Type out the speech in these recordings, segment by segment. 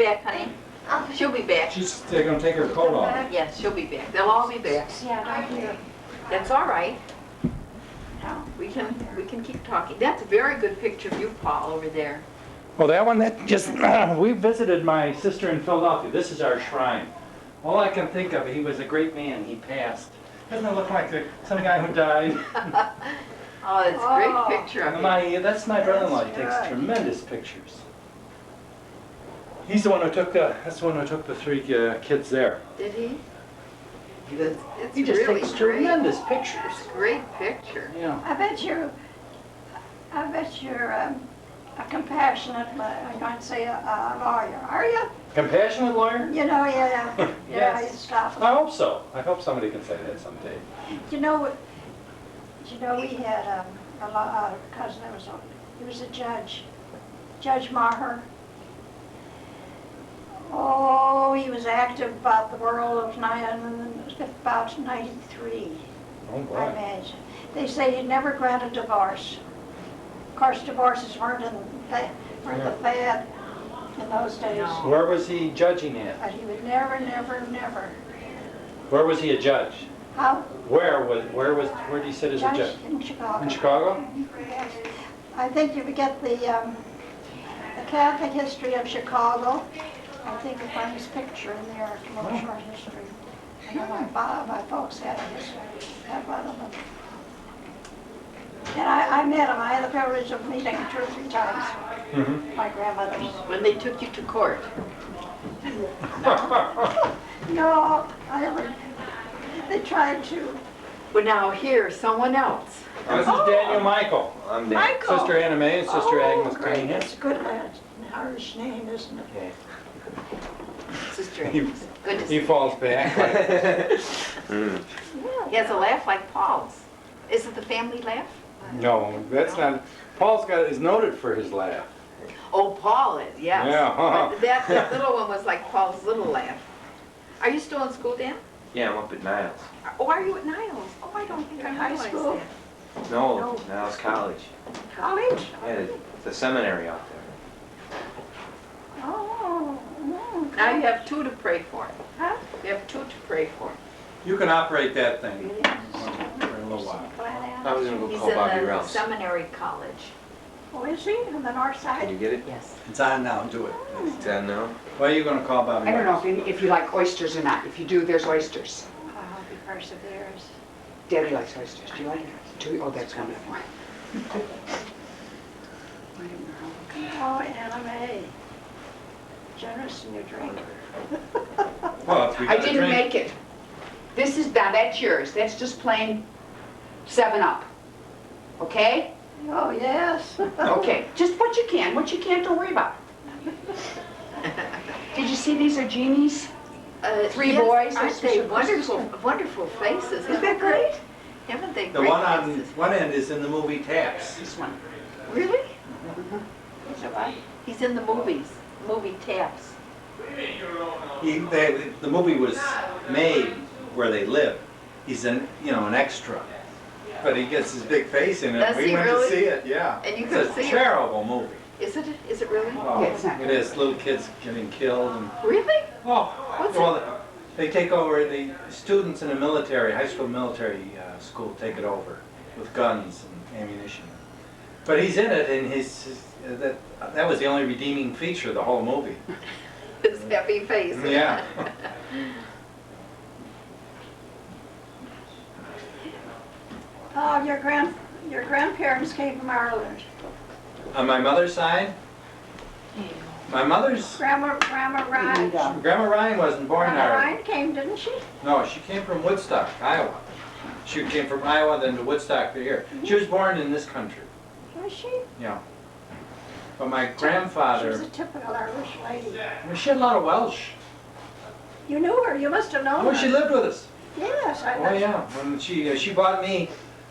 back, honey. She'll be back. They're gonna take her coat off. Yes, she'll be back. They'll all be back. Yeah, right here. That's all right. We can keep talking. That's a very good picture of you, Paul, over there. Well, that one, that just, we visited my sister in Philadelphia. This is our shrine. All I can think of, he was a great man. He passed. Doesn't it look like some guy who died? Oh, that's a great picture of you. That's my brother-in-law. He takes tremendous pictures. He's the one who took the three kids there. Did he? It's He just really takes great. tremendous pictures. Great picture. Yeah. I bet you're a compassionate, I might say a lawyer, are you? Compassionate lawyer? You know, yeah, Yes. you stop. I hope so. I hope somebody can say that someday. You know, we had a cousin that he was a judge, Judge Maher. Oh, he was active about the world of about 93, Oh, I boy. imagine. They say he never granted divorce. Of course, divorces weren't the fad in those days. No. Where was he judging at? But he would never. Where was he a judge? How? Where did he sit as a judge? In Chicago. In Chicago? Yes. I think you would get the Catholic history of Chicago. I think you'll find his picture in there, a little short history. I know my folks had a history, had one of them. And I met him. I had the privilege of meeting him 2 or 3 times. Mm-hmm. My grandmother's. When they took you to court. No, they tried to. Well, now here's someone else. This is Daniel Michael. I'm Dan. Michael! Sister Anna Mae and Sister Agnes great. Cunningham. That's a good Irish name, isn't it? Okay. Sister He- Agnes. Good to see He you. falls back. Mm. He has a laugh like Paul's. Is it the family laugh? No, that's not. Is noted for his laugh. Oh, Paul is, yes. Yeah. But that little one was like Paul's little laugh. Are you still in school, Dan? Yeah, I'm up at Niles. Oh, are you at Niles? Oh, I don't think I High realized school? that. No, Niles College. College? Yeah, the seminary out there. Oh. Now you have 2 to pray for. Huh? You have 2 to pray for. You can operate that thing Really? for a little while. I was gonna go He's call Bobby in the Rouse. seminary college. Oh, is he? On the north Can you side? get it? Yes. It's on now, do it. It's on now. Why are you gonna call Bobby? I don't know Ross? if you like oysters or not. If you do, there's oysters. I hope he perseveres. Daddy likes oysters. Do you like it? Oh, that's wonderful. I don't know how. Oh, Anna Mae. Generous in your drink. Well, if we I got a didn't drink- make it. This is, now that's yours. That's just plain 7-Up. Okay? Oh, yes. Okay. Just what you can. What you can't, don't worry about. Did you see these are Jeannie's? 3 yes, boys. Aren't This was they her wonderful, sister. wonderful faces? Isn't that great? Haven't they The great one on faces? one end is in the movie Taps. This one. Really? Is it right? He's in the movies, movie Taps. The movie was made where they live. He's an extra, but he gets his big face in it. Does We he went really? to see it, yeah. And you It's could a see it? terrible movie. Is it really? Oh, It's not. it is. Little kids getting killed and Really? oh, well, they take over. The students in the military, high school military school, take it over with guns and ammunition. But he's in it, and that was the only redeeming feature of the whole movie. His happy face. Yeah. Oh, your grandparents came from Ireland. On my mother's side, my mother's Grandma Ryan. Grandma Ryan wasn't born in Grandma Ireland. Ryan came, didn't she? No, she came from Woodstock, Iowa. She came from Iowa, then to Woodstock to here. She was born in this country. Was she? Yeah. But my She was grandfather, a typical Irish lady. she had a lot of Welsh. You knew her. You must have known Oh, her. she lived with us. Yes, I Oh yeah. When she bought me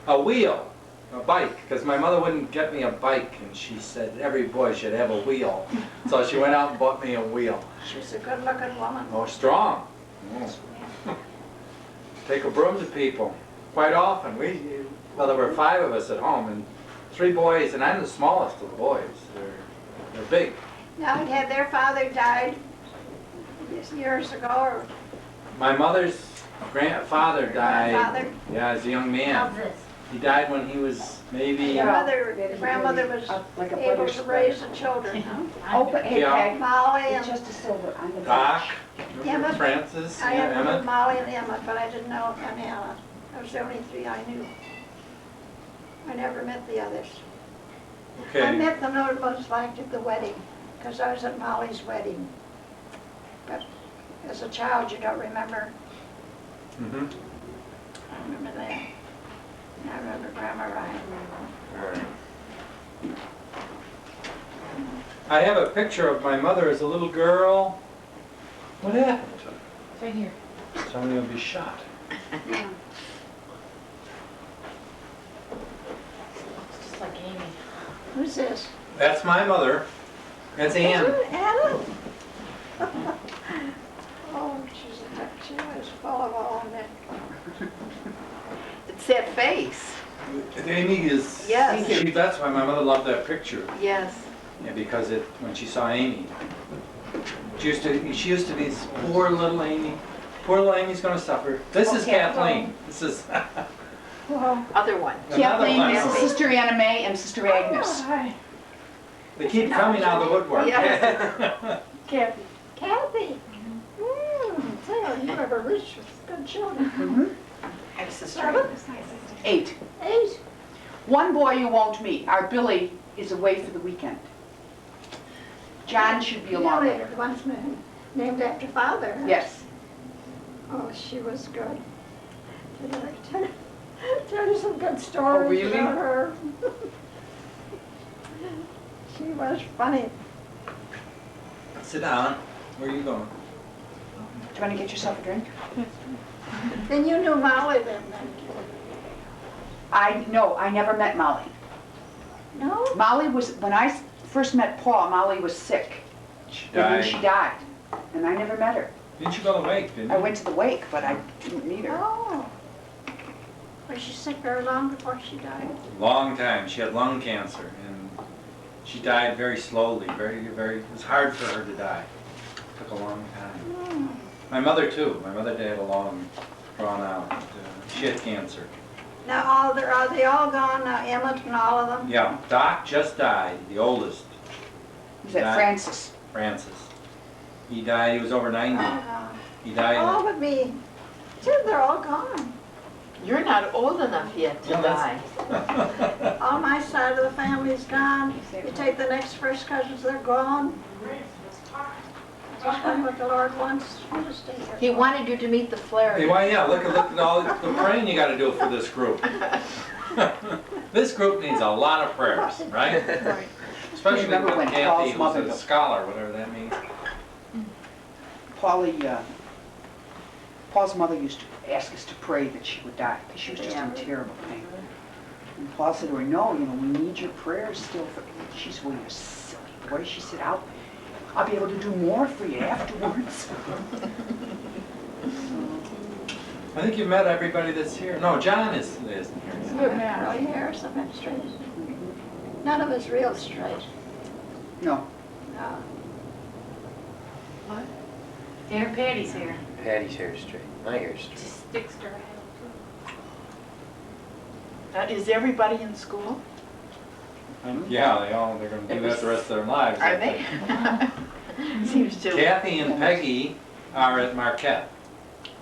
a wheel, a bike, because my mother wouldn't get me a bike, and she said every boy should have a wheel. So she went out and bought me a wheel. She was a good-looking woman. Oh, strong. Take a broom to people. Quite often. Well, there were 5 of us at home, and 3 boys, and I'm the smallest of the boys. They're big. Now, had their father died years ago, or My mother's grandfather died, grandfather? yeah, as a young man. He died when he was maybe, Your grandmother was Like a able brother's to raise the children, huh? Oh, but hey, Yeah. Peg, Molly it's and, just a silver on the Doc, bench. remember Emmett. Francis, I yeah, had Emmett. Molly and Emmett, but I didn't know Anna. Those were the only three I knew. I never met the others. I Okay, met them most likely at the wedding, because I was at Molly's wedding. But as a child, you don't remember. mhm. I remember that. I remember Grandma Ryan. Alright. I have a picture of my mother as a little girl. What happened to her? It's right here. Somebody will be shot. It's just like Amy. Who's this? That's my mother. That's Ann. Anna? Oh, she was full of all that. It's that face. Amy is, Yes. that's why my mother loved that picture. Yes. Yeah, because when she saw Amy. She used to be this poor little Amy. Poor little Amy's gonna suffer. This is Okay. Kathleen. This is Well, Other one. another Kathleen, one. this is Sister Anna Mae and Sister Agnes. hi, They keep coming out of the woodwork. Yeah. Kathy. Kathy. Tell you ever reached good children. And Sister Seven? Agnes. 8. 8. One boy you won't meet. Our Billy is away for the weekend. John should be along with her. One's named after father. huh? Yes. Oh, she was good. Tell you some good stories really? about her. She was funny. Sit down. Where are you going? Do you want to get yourself a drink? Then you knew Molly then? No, I never met Molly. No? Molly was, when I first met Paul, Molly was sick. She And then died. she died. And I never met her. Didn't you go to the wake, didn't I you? went to the wake, but I didn't meet her. Oh. Was she sick very long before she died? Long time. She had lung cancer and she died very slowly, it was hard for her to die. Took a long time. My mother too. My mother died a long, drawn out, she had cancer. Now, are they all gone now, Emmett and all of them? Yeah, Doc just died, the oldest, Was that Died. Francis? Francis. He died, he was over 90. Oh, He all died, would be, too, they're all gone. You're not old enough yet to Yeah, die. that's- All my side of the family's gone. You take the next first cousins, they're gone. Just like what the Lord wants you to stay here. He wanted you to meet the Hey, Flaherty. why, yeah, look at all the praying you gotta do for this group. This group needs a lot of prayers, right? Especially Remember with when Kathy, Paul's who's mother a died? scholar, whatever that means. Paul's mother used to ask us to pray that she would die, because she was just in terrible pain. And Paul said to her, no, we need your prayers still for, she said, well, you're silly boy. She said, I'll be able to do more for you afterwards. I think you've met everybody that's here. No, John isn't here. Good man. Really hair, something straight. None of us real straight. No. No. Aunt Patty's here. Patty's hair is straight. My hair's straight. Just sticks to her head. Is everybody in school? Yeah, they're gonna do that the rest of their lives. Are I they? think. Seems to. Kathy and Peggy are at Marquette.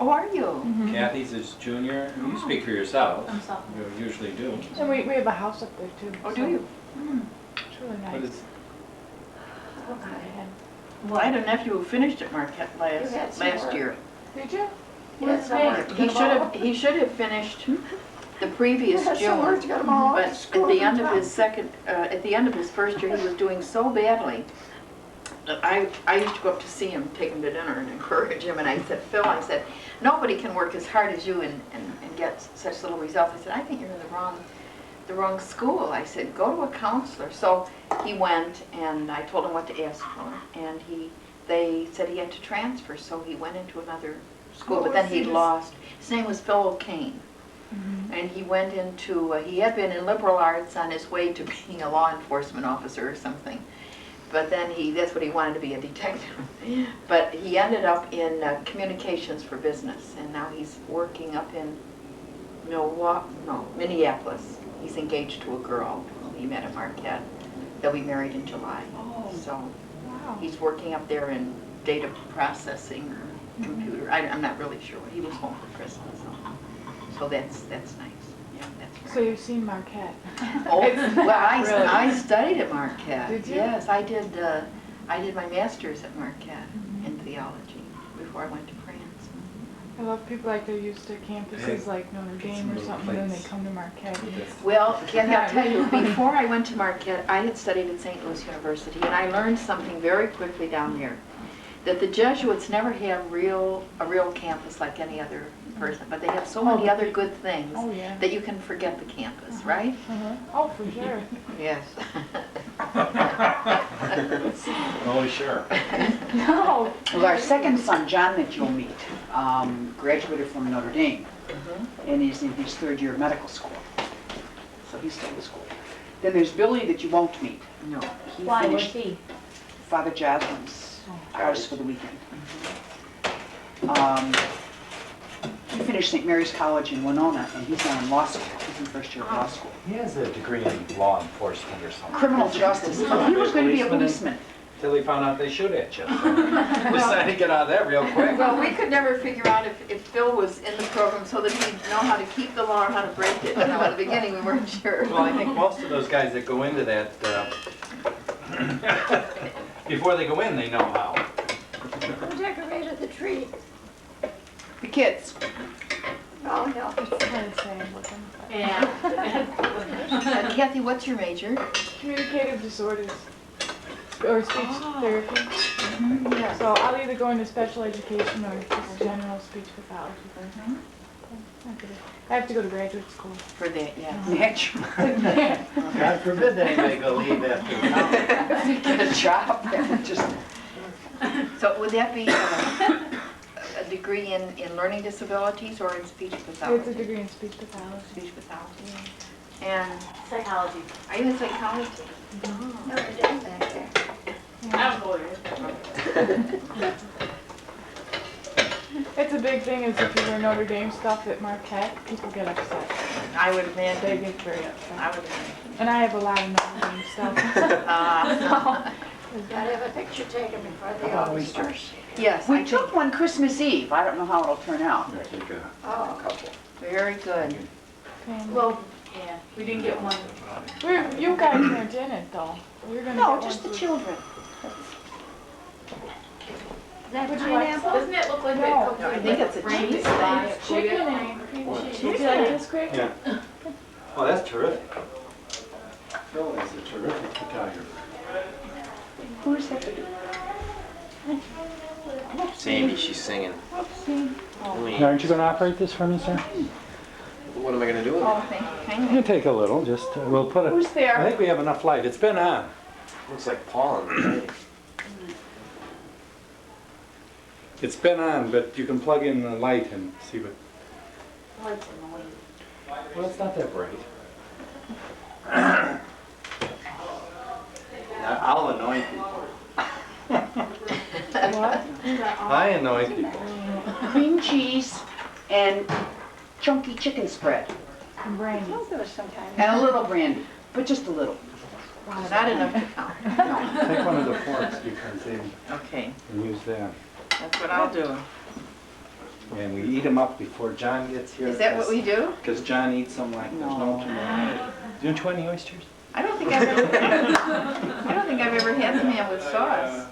Oh, are you? Mm-hmm. Kathy's is junior. You speak for yourself. I'm sophomore. You usually do. And we have a house up there too. Oh, so do you? It's really But nice. it's, Well, I had a nephew who finished at Marquette You had last some year. Did you? Yes, He should have finished the previous Yes, some words June. got 'em all But at at school the and end of stuff. his at the end of his first year, he was doing so badly. That I used to go up to see him, take him to dinner and encourage him, and I said, Phil, nobody can work as hard as you and get such little results. I said, I think you're in the wrong school. I said, go to a counselor. So he went, and I told him what to ask for, and they said he had to transfer, so he went into another school, but then he lost. His name was Phil O'Kane. And he went into, he had been in liberal arts on his way to being a law enforcement officer or something. But then that's what he wanted to be, a detective. But he ended up in communications for business, and now he's working up in Minneapolis. He's engaged to a girl he met at Marquette. They'll be married in July. Oh. So Wow. he's working up there in data processing or computer. I'm not really sure. He was home for Christmas. So that's nice. Yeah, that's So right. you've seen Marquette? Oh, It's well, not really. I studied at Marquette. Did you? Yes, I did my master's at Marquette in theology before I went to France. I love people like they're used to campuses like Notre Get Dame some or little something, then they plates. come to Marquette. Well, Kathy, I'll tell you, before I went to Marquette, I had studied at St. Louis University, and I learned something very quickly down there, that the Jesuits never have a real campus like any other person, but they have so many other good things Oh, yeah. that you can forget the campus, right? Uh-huh. Oh, for sure. Yes. Oh, sure. No. Well, our second son, John, that you'll meet, graduated from Notre Dame and is in his third year of medical school. So he's still in school. Then there's Billy that you won't meet. No. He Why, what's finished he? Father Joslin's Oh. hours for the weekend. He finished St. Mary's College in Winona, and he's now in law school. He's in first year of law school. He has a degree in law enforcement or something. Criminal justice. Oh, he was going to be a policeman. Till he found out they shoot at you. Decided to get out of that real quick. Well, we could never figure out if Phil was in the program so that he'd know how to keep the law or how to break it. You know, at the beginning, we weren't sure. Well, I think most of those guys that go into that, before they go in, they know how. Who decorated the tree? The kids. Oh, no. It's kind of same looking. but- Kathy, what's your major? Communicative disorders or speech therapy. Yes. So I'll either go into special education or just general speech pathology. I have to go to graduate school. For that, yeah. Natural. God forbid anybody go leave after college. Get a job and just. So would that be a degree in learning disabilities or in speech pathology? It's a degree in speech pathology. Speech pathology. And Psychology. are you in psychology? Notre Dame back there. I'm a lawyer. It's a big thing is if you wear Notre Dame stuff at Marquette, people get upset. I would They imagine. get very I upset. would imagine. And I have a lot of Notre Dame stuff. Gotta have a picture taken before the All-Stars. Yes, I We think, took one Christmas Eve. I don't know how it'll turn out. Oh, very good. Family. Well, yeah, we didn't get one. You guys weren't in it though. We're gonna No, get just the one for- children. is that Would you like pineapple? Doesn't it look like No. it No, comes I with think like it's a brain cheese fry, It's chicken bouillon? and cream cheese. Chicken. Would you like this, Craig? Yeah. Oh, that's terrific. Phil is a terrific photographer. Who's that? Sandy, she's singing. Aren't you gonna operate this for me, sir? What am I gonna do with it? Oh, thank you kindly. You take a little, just, we'll put it. Who's there? I think we have enough light. It's been on. Looks like pollen. It's been on, but you can plug in the light and see what. Oh, it's annoying. Well, it's not that bright. I'll annoy people. What? I annoy people. Cream cheese and chunky chicken spread. And brandy. I'll do it sometime. And a little brandy, but just a little. Not enough to count. Take one of the forks because they Okay, can use that. that's what I'll do. And we eat them up before John gets here. Is that what we do? Because John eats them like there's no tomorrow. Don't you want any oysters? I don't think I've ever had them in with sauce.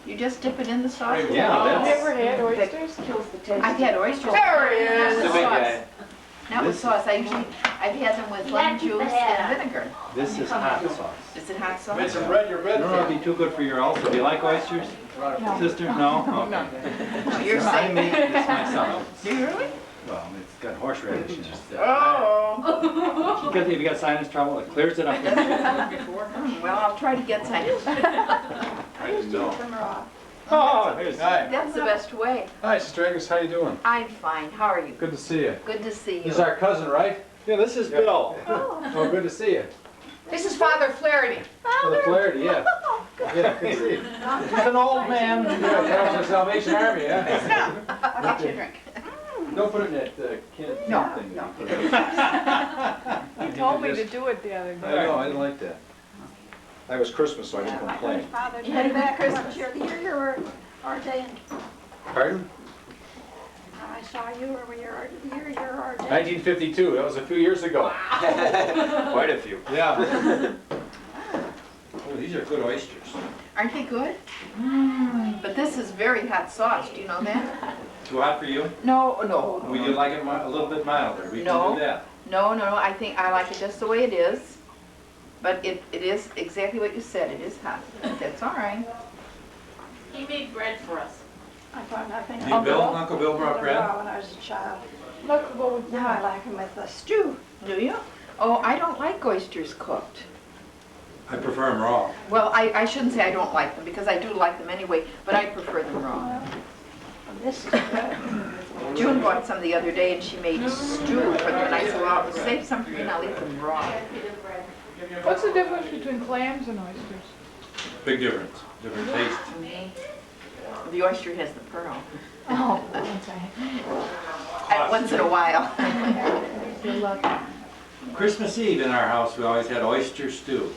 You just dip it in the sauce? Yeah, Have you that's- ever had oysters? Kills the taste. I've had oysters. There he Not is. with The big sauce. guy. Not with sauce. I've had them with lemon juice and vinegar. This is hot sauce. Is it hot sauce? It's bread, your bread. No, it'd be too good for your ulcer. Do you like oysters, No. sister? No? No. Okay. You're I saying. make this myself. Do you really? Well, it's got horseradish in it. Oh. Because if you got sinus trouble, it clears it up. Well, I'll try to get some. I used to eat them raw. Oh, here's. That's the best way. Hi, Sister Agnes, how you doing? I'm fine. How are you? Good to see you. Good to see This is you. our cousin, right? Yeah, this is Bill. Oh, good to see you. This is Father Flaherty. For the Flaherty, yeah. Yeah, He's an old man. Yeah, comes from Salvation Army, yeah. I'll get you a drink. Don't put it in that can No, thing. no. He told me to do it the other I day. know, I didn't like that. That was Christmas, so I didn't My complain. grandfather You had a did good back Christmas. what year, the year you were ordained. Pardon? I saw you, or the year you were ordained. 1952, that was a few years ago. Quite a few. Yeah. Oh, these are good oysters. Aren't they good? But this is very hot sauce, do you know that? Too hot for you? No, no. Would you like it a little bit milder? We No. can do that. No, I think I like it just the way it is. But it is exactly what you said, it is hot. That's all right. He made bread for us. I thought nothing Did Uncle Bill brought bread? when I was a child. Look, go with Now I like them with the stew. Do you? Oh, I don't like oysters cooked. I prefer them raw. Well, I shouldn't say I don't like them, because I do like them anyway, but I prefer them raw. This is good. June bought some the other day, and she made stew for them, and I said, well, save some for me, and I'll eat them raw. What's the difference between clams and oysters? Big difference, different taste. The oyster has the pearl. Oh, okay. And once in a while. You're lucky. Christmas Eve in our house, we always had oyster stew.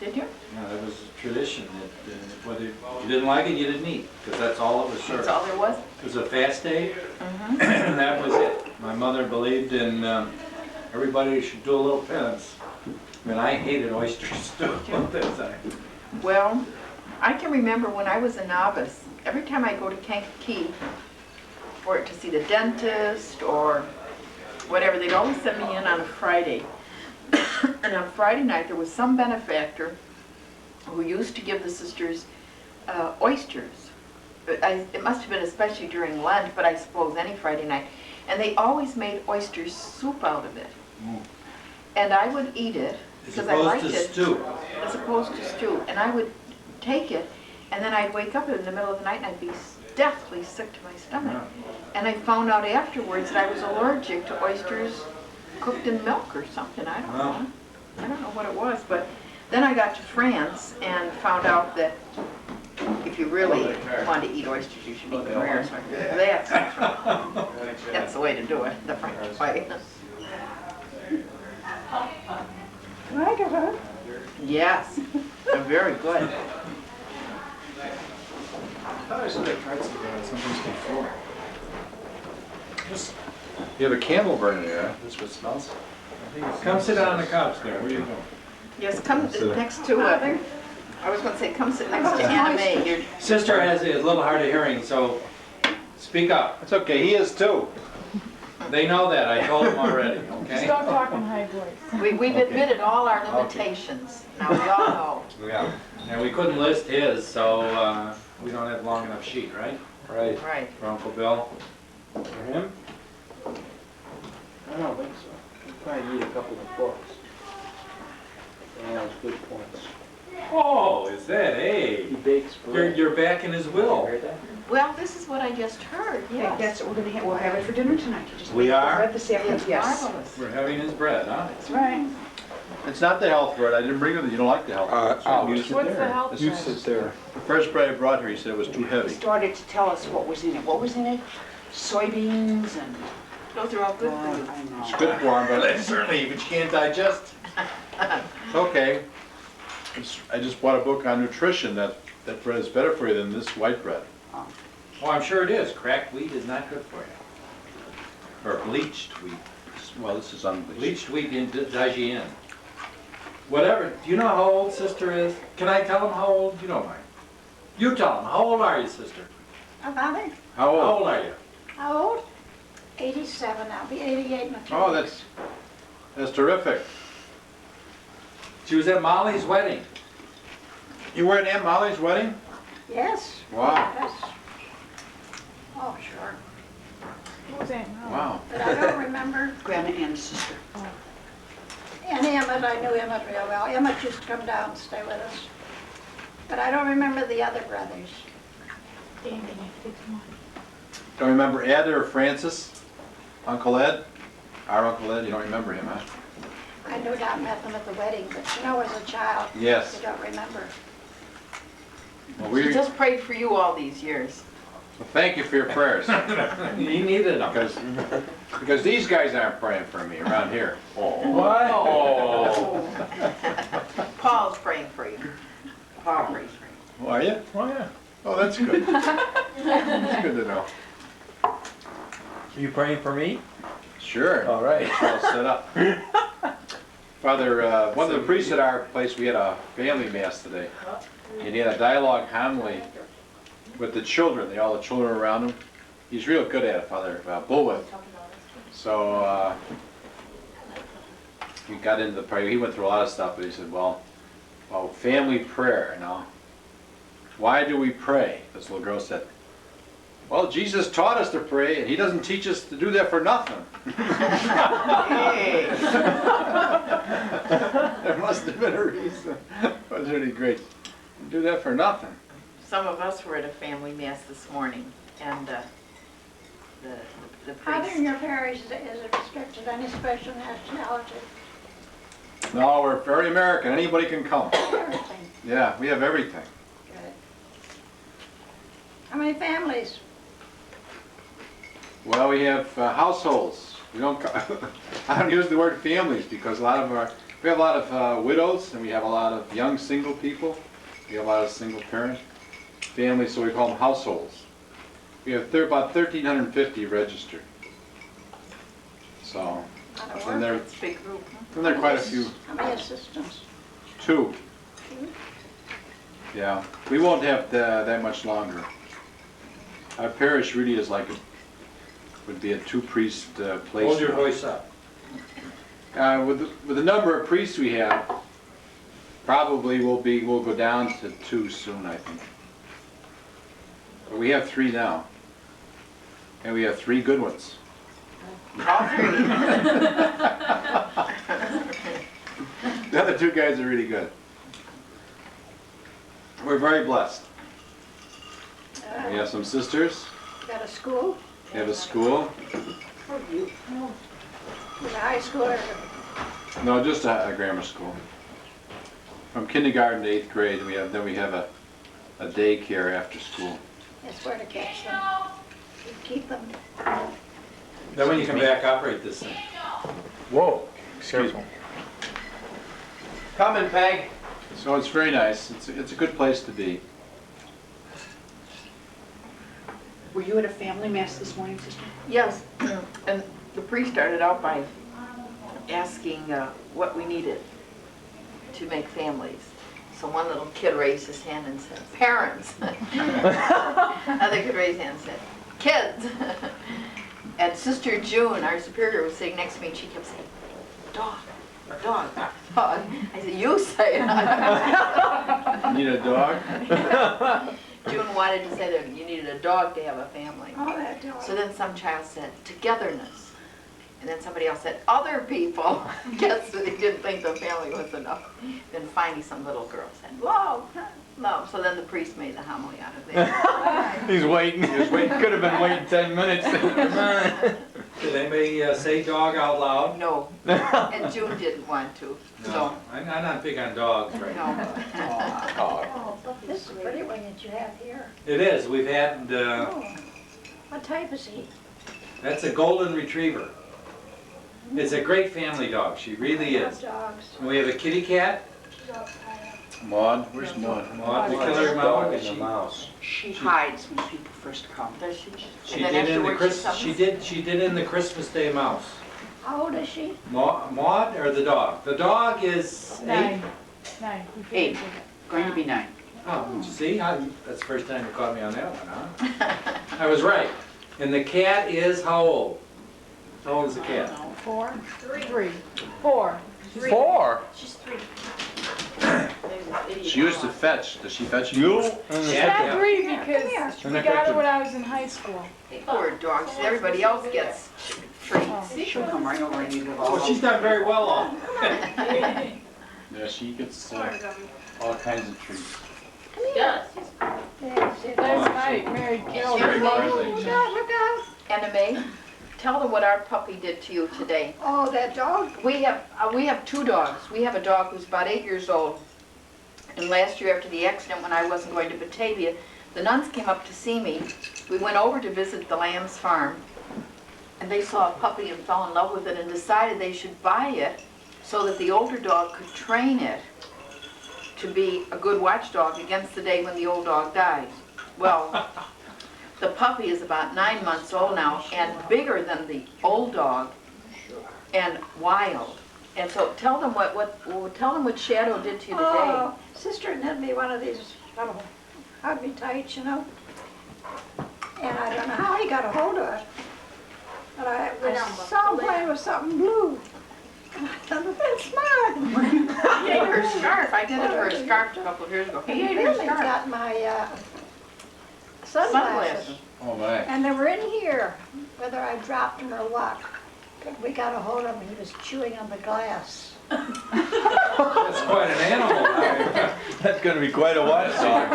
Did you? Yeah, that was a tradition, that whether you didn't like it, you didn't eat, because that's all it was served. That's all there was? It was a fast day, and that was it. My mother believed in everybody should do a little penance. I mean, I hated oyster stew at that time. Well, I can remember when I was a novice, every time I go to Kankakee to see the dentist or whatever, they'd always send me in on a Friday. And on Friday night, there was some benefactor who used to give the sisters oysters. It must have been especially during Lent, but I suppose any Friday night. And they always made oyster soup out of it. And I would eat it As because I liked opposed to it. stew. As opposed to stew. And I would take it, and then I'd wake up in the middle of the night and I'd be deathly sick to my stomach. And I found out afterwards that I was allergic to oysters cooked in milk or something. I don't know. I don't know what it was, but then I got to France and found out that if you really want to eat oysters, you should eat Gruyere. So that's the way to do it, the French way. Can I give her? Yes, they're very good. I thought I said I tried something before. You have a candle burning there, that's what it smells. Come sit down on the couch there, where are you going? Yes, come next to, I was going to say, come sit next to Anna Mae. You're- Sister has a little hard of hearing, so speak up. It's okay, he is too. They know that, I told them already, Just okay? don't talk in high voice. We've admitted all our limitations. Now, we all know. Yeah. And we couldn't list his, so we don't have long enough sheet, right? Right. Right. For Uncle Bill. For him? I don't think so. You probably need a couple of books. And those good points. Oh, is that, hey? He bakes bread. You're back in his You will. heard that? Well, this is what I just heard, Okay, yes. that's what we're gonna have, we'll have it for dinner tonight. You just We make the are? bread this afternoon, It's yes. marvelous. We're having his bread, huh? That's right. It's not the health bread, I didn't bring it, you don't like the health bread. ouch. You sit What's the there. health You bread? sit there. The first bread I brought her, he said it was too He heavy. started to tell us what was in it. What was in it? Soybeans and, Those are all good for I you. know. It's good for him, but Certainly, but you can't digest. it's okay. I just bought a book on nutrition, that bread is better for you than this white bread. Oh, I'm sure it is. Cracked wheat is not good for you. Or bleached wheat. Well, this is unbleached. Bleached wheat does you in. Whatever. Do you know how old sister is? Can I tell him how old? You don't mind. You tell him. How old are you, sister? Father, How How old? old are you? how old? 87, I'll be 88 in a few Oh, weeks. that's terrific. She was at Molly's wedding. You were at Aunt Molly's wedding? Yes. Wow. Yes. Oh, sure. What was that? Oh. Wow. But I don't remember. Grandma and sister. And Emmett, I knew Emmett real well. Emmett used to come down and stay with us. But I don't remember the other brothers. Danny, take some more. Don't remember Ed or Francis? Uncle Ed? Our Uncle Ed, you don't remember him, huh? I no doubt met them at the wedding, but as a child, Yes. I don't remember. Well, She just prayed for you all these years. thank you for your prayers, He needed them. because these guys aren't praying for me around here. What? Oh. Paul's praying for you. Paul prays for you. Oh, are you? Oh, yeah. Oh, that's good. That's good to know. You praying for me? Sure. All right. It's all set up. Father, one of the priests at our place, we had a family mass today. And he had a dialogue homily with the children, all the children around him. He's real good at it, Father Bullwith. So we got into the prayer. He went through a lot of stuff, but he said, well, family prayer, why do we pray? This little girl said, well, Jesus taught us to pray, and he doesn't teach us to do that for nothing. There must have been a reason. That was really great. Do that for nothing. Some of us were at a family mass this morning, and the How in priest. your parish is it restricted any special nationality? No, we're very American. Anybody can come. Everything. Yeah, we have everything. Good. How many families? Well, we have households. We don't. I don't use the word families because we have a lot of widows and we have a lot of young single people. We have a lot of single parent families, so we call them households. We have about 1,350 registered. So, Lot of and work. there, It's a big group. and there are quite a few. How many assistants? 2. Yeah, we won't have that much longer. Our parish really is would be a 2-priest place. Hold your voice up. With the number of priests we have, probably we'll go down to 2 soon, I think. But we have 3 now, and we have 3 good ones. All three. The other 2 guys are really good. We're very blessed. We have some sisters. Got a school? We have a school. With a high school or? No, just a grammar school. From kindergarten to 8th grade, we have a daycare after school. That's where to catch them. You keep them. Then when you come back, operate this thing. Whoa. Excuse me. Coming, Peg. So it's very nice. It's a good place to be. Were you at a family mass this morning, sister? Yes, and the priest started out by asking what we needed to make families. So one little kid raised his hand and said, parents. Another kid raised his hand and said, kids. And Sister June, our superior, was sitting next to me and she kept saying, dog, dog, dog. I said, you say it. Need a dog? June wanted to say that you needed a dog to have a family. Oh, that dog. So then some child said, togetherness. And then somebody else said, other people. Guess they didn't think the family was enough. Then finally some little girl said, love, love. So then the priest made the homily out of that. He's waiting. Could have been waiting 10 minutes. Did anybody say dog out loud? No, and June didn't want to, so, No, I'm not big on dogs right now. no. Oh, but this is a pretty one that you have here. It is, we've had, Oh. What type is he? that's a golden retriever. It's a great family dog, she really I love is. dogs. And we have a kitty cat, Maud? Where's Maud? Maud, the killer Maud, and And a mouse. She hides when people first come. Does she? she And then did in the afterwards Chris, she comes? did in the Christmas Day Mouse. How old is she? Maud or the dog? The dog is 8. 9. 9. We figured 8. Going to be 9. Oh, see, that's the first time you caught me on that one, huh? I was right. And the cat is how old? How old is the cat? 4. 3. 4. 4. She's 3. She used to fetch. Does she fetch you? She's Yeah. not 3 Come because here. we got her when I was in high school. Poor dogs, everybody else gets treats. She'll come right over and you live Oh, all she's done very well off. Yeah, she gets all kinds of treats. Yes. Yes, it is. Last night, Mary killed Very her. friendly. Look out, look out. Anna Mae, tell them what our puppy did to you today. Oh, that dog? We have 2 dogs. We have a dog who's about 8 years old, and And last year after the accident, when I wasn't going to Batavia, the nuns came up to see me. We went over to visit the Lamb's farm, and they saw a puppy and fell in love with it and decided they should buy it so that the older dog could train it to be a good watchdog against the day when the old dog died. Well, the puppy is about 9 months old now and bigger than the old dog and wild. And so tell them what Shadow did to you today. Oh, Sister knit me one of these little hug me tights, you know. And I don't know how he got a hold of it. But I saw him playing with something blue. And I thought, that's mine. He ate her scarf. I did it for her scarf a couple of years ago. He And ate her Billy scarf. got my sunglasses. Sunglasses. Oh, my. And they were in here, whether I dropped them or what. But we got a hold of him, he was chewing on the glass. That's quite an animal. That's gonna be quite a watchdog.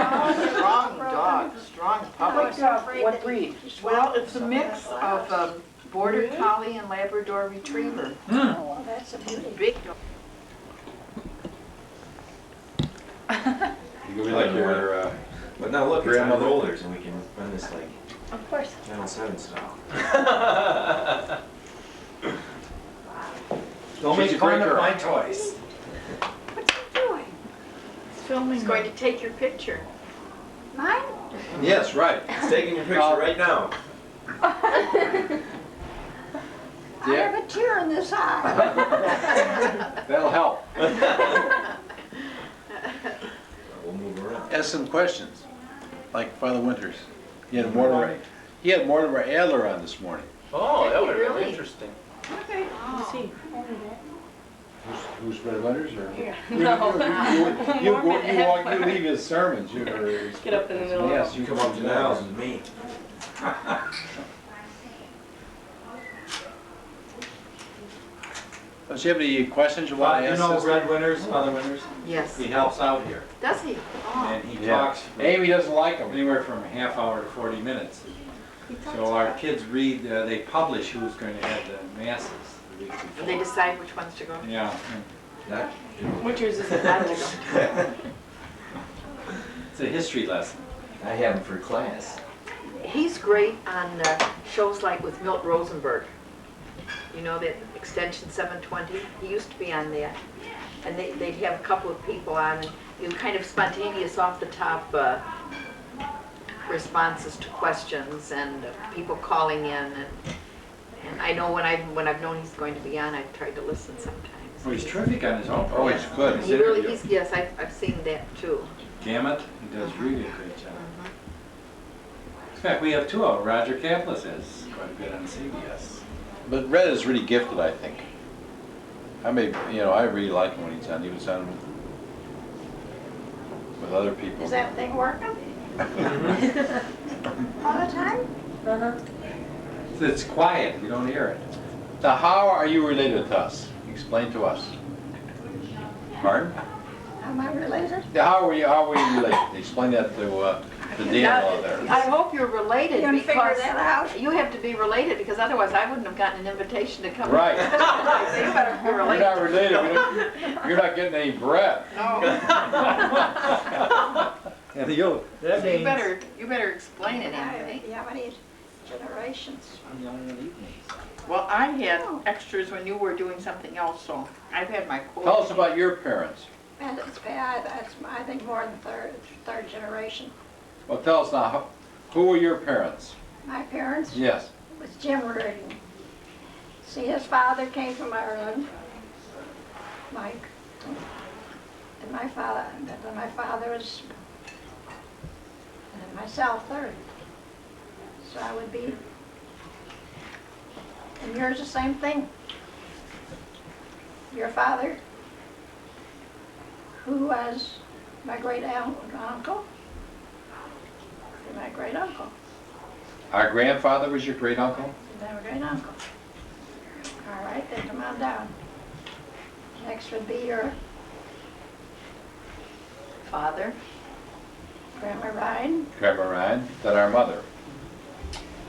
Strong dog, strong puppy. What breed? Well, it's a mix of Border Collie and Labrador Retriever. Oh, that's a beauty. Big dog. You gonna be like your, But now look, it's on Grandmother. rollers and we can run this like Of course. Channel 7 style. Don't She's make a fun great of girl. my toys. What's he doing? It's filming. He's going to take your picture. Mine? yes, right. It's taking your picture right now. I have a tear in this eye. That'll help. We'll move around. Ask some questions, like Father Winters. He had Mortimer Adler on this morning. Oh, that would have Really? been interesting. Okay. See. Who's Fred Winters or? Yeah. You leave his sermons. Get up in the middle. Yes, You come up to the house with me. Don't you have any questions you want to You ask? know Sister? Red Winters, Father Winters? Yes. He helps out here. Does he? Oh. And he Yeah. talks for Amy doesn't like him. anywhere from a half hour to 40 minutes. So our kids read, they publish who's going to have the masses the week And they before. decide which ones to go. Yeah. That, Which yours is it? It's a history lesson. I have him for class. He's great on shows like with Milt Rosenberg. You know that Extension 720? He used to be on that. And they'd have a couple of people on, and you kind of spontaneous off-the-top responses to questions and people calling in. And I know when I've known he's going to be on, I've tried to listen sometimes. Oh, he's terrific on his own Oh, program. he's good. He really, yes, I've seen that too. Gamut, he does really a great job. In fact, we have two of them. Roger Kaplan is quite good on CBS. But Red is really gifted, I think. I really like him when he's on. He was on with other people. Is that thing working? All the time? It's quiet, you don't hear it. Now, how are you related to us? Explain to us. Pardon? Am I related? Yeah, how are we related? Explain that to Dan over there. I hope you're related You can figure because that out. you have to be related because otherwise I wouldn't have gotten an invitation to come. Right. So you better be You're related. not related. You're not getting any bread. And you, that So you means better explain it, Anthony. Yeah, how many generations? I'm young in the evenings. Well, I had extras when you were doing something else, so I've had my quote. Tell us about your parents. And it's bad, I think more than third generation. Well, tell us now, who were your parents? My parents Yes. was Jim Reardon. See, his father came from Ireland, Mike. And my father was, and myself third. So I would be, and yours the same thing. Your father, who was my great uncle, and my great uncle, Our grandfather was your great uncle? and my great uncle. All right, then come on down. Next would be your Father. Grandma Ryan, Grandma Ryan, then our mother.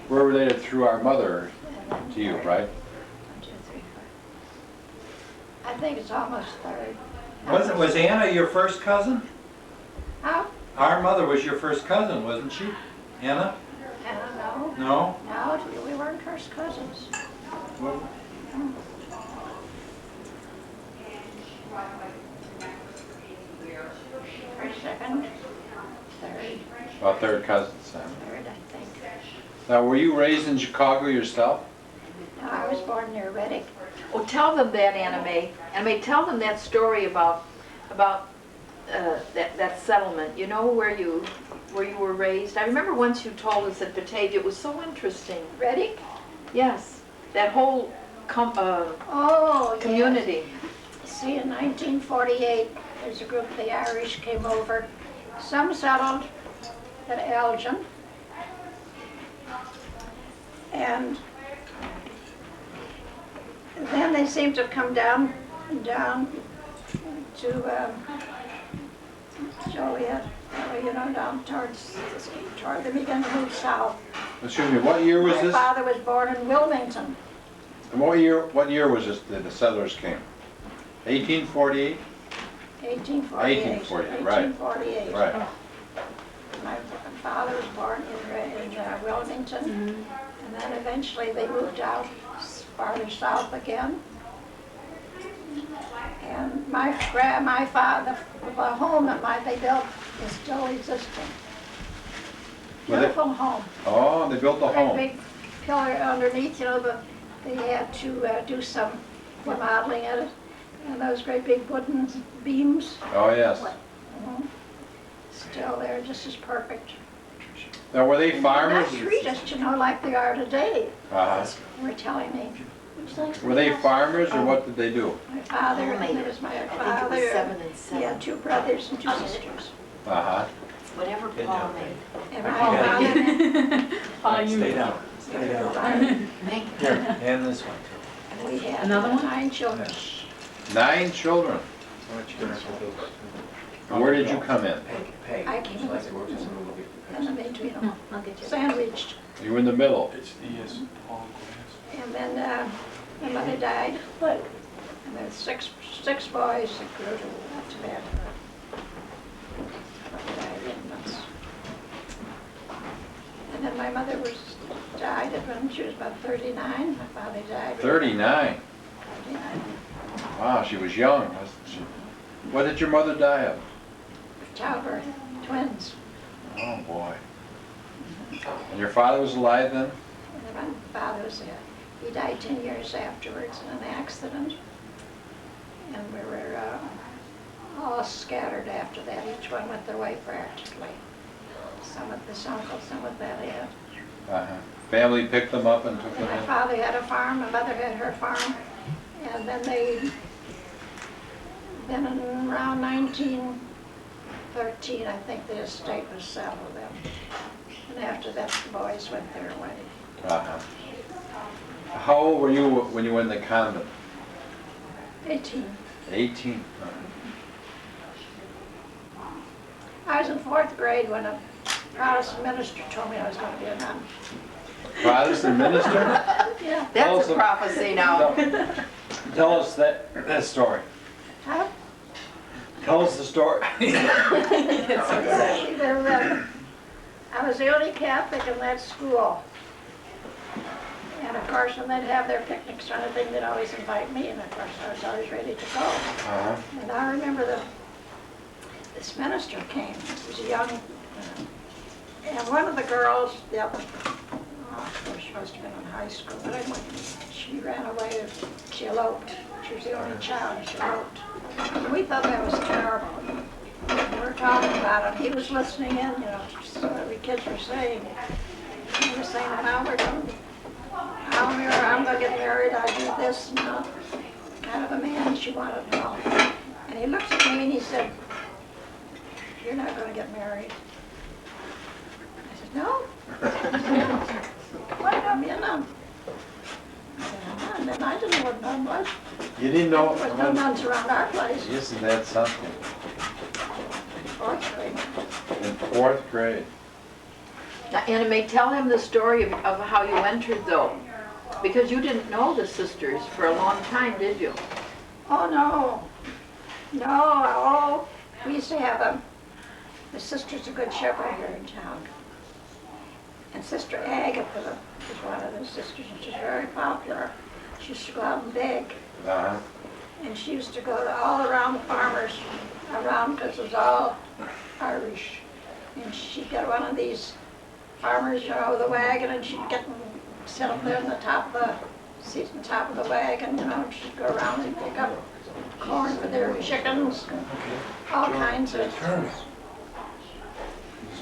We're related through our mother and then to you, third. right? 1, 2, 3, 4. I think it's almost third. was Anna your first cousin? Our mother was your first cousin, wasn't she? Anna? And No? no, we weren't first cousins. Well, Or second, third, About third cousins, huh? third, I think. Now, were you raised in Chicago yourself? No, I was born near Reddick. Oh, tell them that, Anna Mae. Anna Mae, tell them that story about that settlement. You know where you were raised. I remember once you told us at Batavia. It was so interesting. Reddick? Yes, that whole Oh, yes. community. See, in 1948, there's a group of the Irish came over. Some settled at Elgin. And then they seem to have come down to Joliet, down toward they began to move south. Excuse me, what year was My this? father was born in Wilmington, And what year was this that the settlers came? 1848? 1848. 1848, right. 1848. Right. My father was born in Wilmington, and then eventually they moved out farther south again. And my father, the home that they built is still existing. Were they- Beautiful home. Oh, they built a Great home. big pillar underneath, but they had to do some remodeling at it. And those great big wooden beams, Oh, yes. still there, just as perfect. Now, were they farmers? Not treat us, like they are today, Uh-huh. were telling me. Were they farmers or what did they do? My father, and there was my father, I think it was 7 and he 7. had 2 brothers and 2 sisters. Uh-huh. Whatever Paul made. And my father, Stay down. Stay down. Thank you. Here, and this one too. we had Another one? 9 children. 9 children. And where did you come in? I came in the between them, sandwiched. You were in the middle. It's the Paul Glass. And then my mother died. And there's six boys that grew to not too bad. Mother died 8 months. And then my mother died when she was about 39. My father died. 39. 39. Wow, she was young. What did your mother die of? Childbirth, twins. Oh, boy. And your father was alive then? And then my father was he died 10 years afterwards in an accident. And we were all scattered after that. Each one went their way practically. Some with this uncle, some with that aunt. Uh-huh. Family picked them up and took them My in? father had a farm, my mother had her farm. And then then in around 1913, I think the estate was settled then. And after that, the boys went their way. Uh-huh. How old were you when you went in the convent? 18. 18. I was in 4th grade when a Protestant minister told me I was going to be a nun. Protestant minister? Yeah. That's a prophecy now. Tell us that story. Huh? Tell us the story. I was the only Catholic in that school. And of course, when they'd have their picnics or anything, they'd always invite me, and of course, I was always ready to go. Uh-huh. And I remember this minister came. He was a young, and one of the girls, the other, of course, she must have been in high school, but anyway, she ran away, she eloped. She was the only child, and she eloped. And we thought that was terrible. And we were talking about it. He was listening in, to what we kids were saying. And we were saying, I'm going to get married, I do this, kind of a man she wanted to know. And he looked at me and he said, you're not going to get married. I said, no. Why not be a nun? I said, a nun? And I didn't know what a nun was. You didn't know? There was no nuns around our place. Isn't that something? 4th grade. In 4th grade. Now, Anna Mae, tell him the story of how you entered, though. Because you didn't know the sisters for a long time, did you? Oh, no. No, we used to have The Sisters of Good Shepherd here in town. And Sister Agatha was one of the sisters, and she's very popular. She used to go out and beg. Uh-huh. And she used to go to all around the farmers around, because it was all Irish. And she'd get one of these farmers, you know, with a wagon, and she'd get and sit up there in the top of the seat on top of the wagon, you know, and she'd go around and pick up corn for their chickens, all kinds of,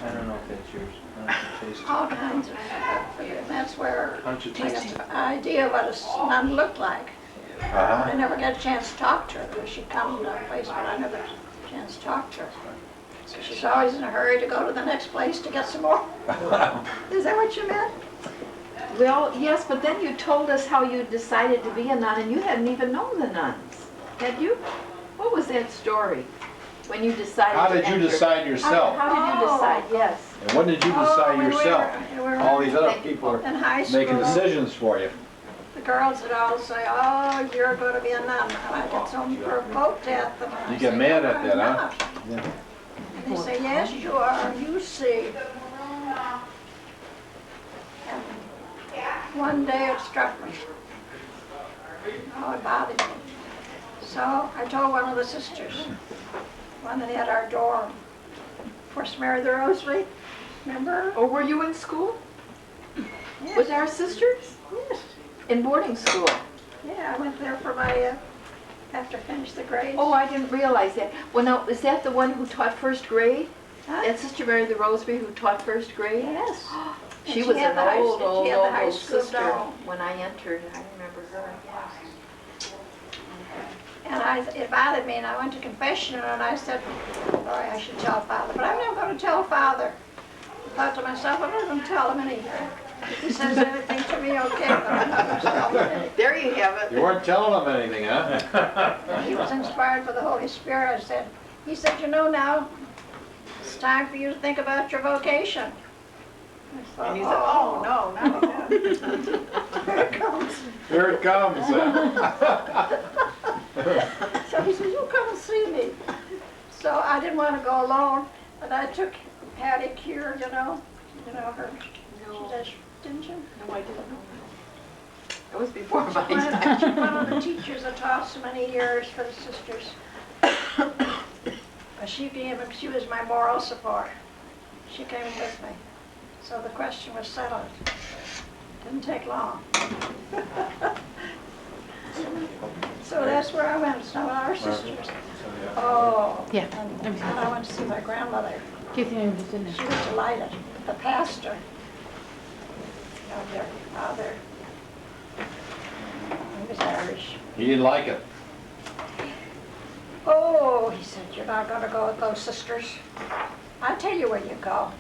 I don't know if that's yours. I don't have to taste it. all kinds of stuff for them. And that's where Why don't you I got taste it? the idea of what a nun looked like. Uh-huh. I never got a chance to talk to her, because she'd come to our place, but I never got a chance to talk to her. So she's always in a hurry to go to the next place to get some more. Is that what you meant? Well, yes, but then you told us how you decided to be a nun, and you hadn't even known the nuns, had you? What was that story, when you decided to How did you enter? decide yourself? How did you Oh. decide, yes? And when did you Oh, decide when we yourself? were All these other people are in high school. making decisions for you. The girls would all say, "Oh, you're going to be a nun." And I get so provoked at them. and I You get say, mad "No, at I'm that, huh? not." Yeah. And they say, "Yes, you are. You see." And one day it struck me. Oh, it bothered me. So I told one of the sisters, one that had our dorm, First Mary the Rosary. Remember her? Oh, were you in school Yes. with our sisters? Yes. In boarding school? Yeah, I went there for my, after I finished the grades. Oh, I didn't realize that. Well, now, is that the one who taught first grade? Huh? That Sister Mary the Rosary who taught first grade? Yes. She And was had an the high- old, she old, had the old, high old school sister dome. when I entered. I remember her. And it bothered me, and I went to confession, and I said, boy, I should tell Father, but I'm not going to tell Father. I thought to myself, I'm not going to tell him anything. If he says anything to me, okay, but I'm not going to tell him anything. There you have it. You weren't telling them anything, huh? And he was inspired by the Holy Spirit. I said, he said, you know now, it's time for you to think about your vocation. I thought, And he said, oh, no, not again. Here it comes. Here it comes, huh? So he said, you come and see me. So I didn't want to go alone, but I took Hattie Cure, you know her. She does, didn't you? No, I didn't know that. That was before my One time. of the teachers that taught so many years for the sisters. But she was my moral support. She came with me. So the question was settled. Didn't take long. So that's where I went, so our sisters. Oh. Yeah, And everything. I went to see my grandmother. Keep the name in She was delighted. The pastor of their father, he was Irish. He didn't like it. Oh, he said, you're not going to go with those sisters. I'll tell you where you go.